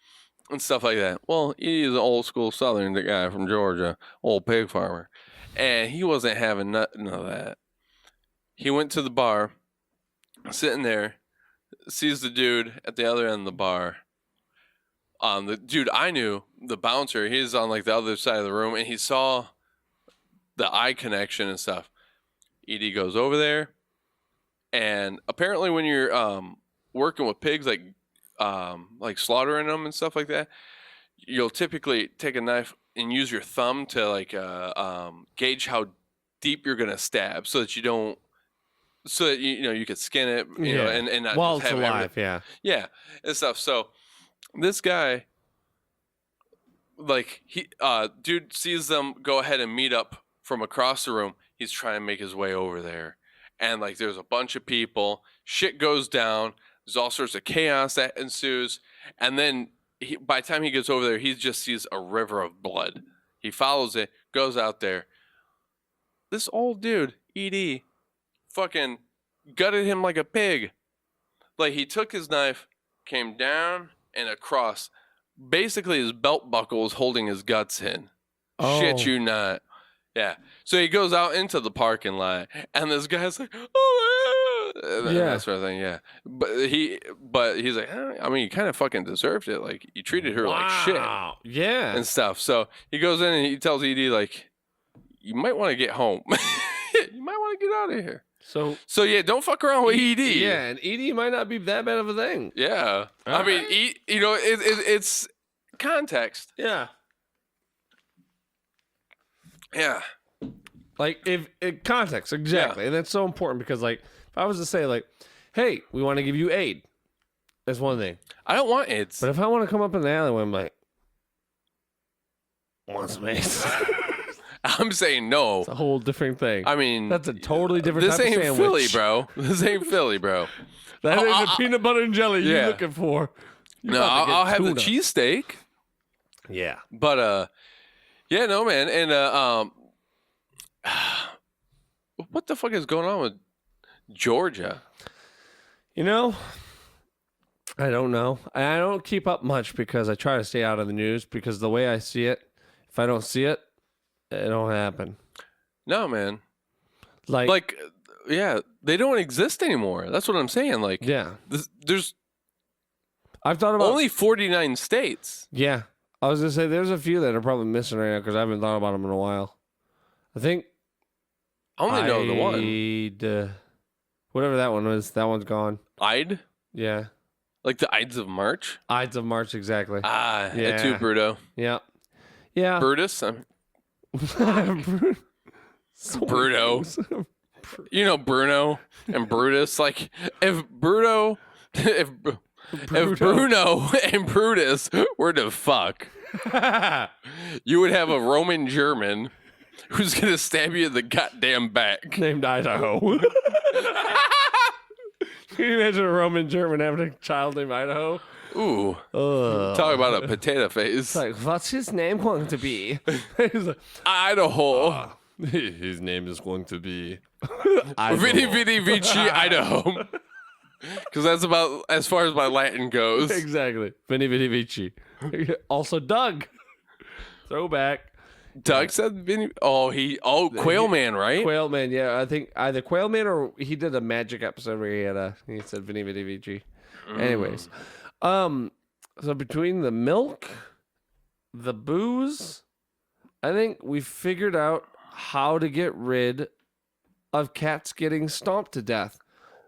and stuff like that. Well, he's an old school Southern guy from Georgia, old pig farmer, and he wasn't having nothing of that. He went to the bar, sitting there, sees the dude at the other end of the bar. The dude I knew, the bouncer, he's on like the other side of the room, and he saw the eye connection and stuff. ED goes over there, and apparently when you're working with pigs, like slaughtering them and stuff like that, you'll typically take a knife and use your thumb to like gauge how deep you're gonna stab, so that you don't. So that you could skin it, and not while just it's have alive, yeah, and stuff. So this guy, like dude sees them go ahead and meet up from across the room. He's trying to make his way over there, and like there's a bunch of people. Shit goes down. There's all sorts of chaos that ensues, and then by the time he gets over there, he just sees a river of blood. He follows it, goes out there. This old dude, ED, fucking gutted him like a pig. Like he took his knife, came down and across. Basically, his belt buckle was holding his guts in. Oh. Shit you not. Yeah. So he goes out into the parking lot, and this guy's like, "Oh, yeah," that sort of thing. Yeah. But he's like, I mean, you kind of fucking deserved it. Like you treated her like shit. Yeah. And stuff. So he goes in and he tells ED like, you might want to get home. You might want to get out of here. So yeah, don't fuck around with ED. Yeah, and ED might not be that bad of a thing. Yeah. I mean, it's context. Yeah. Yeah. Like, if context, exactly. And that's so important because, like, if I was to say, like, hey, we want to give you aid, that's one thing. I don't want AIDS. But if I want to come up in the alleyway, I'm like, want some aid? I'm saying no. It's a whole different thing. I mean, that's a totally different type of sandwich. This ain't Philly, bro. This ain't Philly, bro. That ain't the peanut butter and jelly you're looking for. No, I'll have the cheesesteak. Yeah. But, yeah, no, man. And, what the fuck is going on with Georgia? You know, I don't know. I don't keep up much because I try to stay out of the news because the way I see it, if I don't see it, it don't happen. No, man. Like, yeah, they don't exist anymore. That's what I'm saying. Like, yeah, there's I've thought about only 49 states. Yeah, I was gonna say there's a few that are probably missing right now because I haven't thought about them in a while. I think I only know the one. Whatever that one was, that one's gone. Ides? Yeah. Like the Ides of March? Ides of March, exactly. Ah, yeah. Too, Bruto. Yeah. Yeah. Brutus? Bruno. You know Bruno and Brutus. Like, if Bruno and Brutus were to fuck, you would have a Roman German who's going to stab you in the goddamn back. Named Idaho. Can you imagine a Roman German having a child named Idaho? Ooh. Talk about a potato face. It's like, what's his name going to be? Idaho. His name is going to be Vidi Vidi Vici, Idaho. Because that's about as far as my Latin goes. Exactly. Vini Vidi Vici. Also Doug. Throwback. Doug said Vinny. Quail Man, right? Quail Man, yeah. I think either Quail Man or he did a magic episode where he said Vini Vidi Vici. Anyways. So between the milk, the booze, I think we figured out how to get rid of cats getting stomped to death.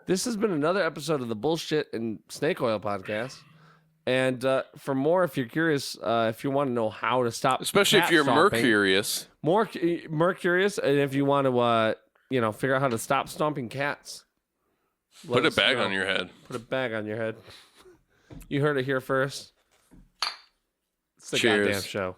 This has been another episode of the Bullshit and Snake Oil podcast. And for more, if you're curious, if you want to know how to stop, especially if you're mercurious, mercurious, and if you want to, figure out how to stop stomping cats, put a bag on your head. Put a bag on your head. You heard it here first. It's the Cheers. goddamn show.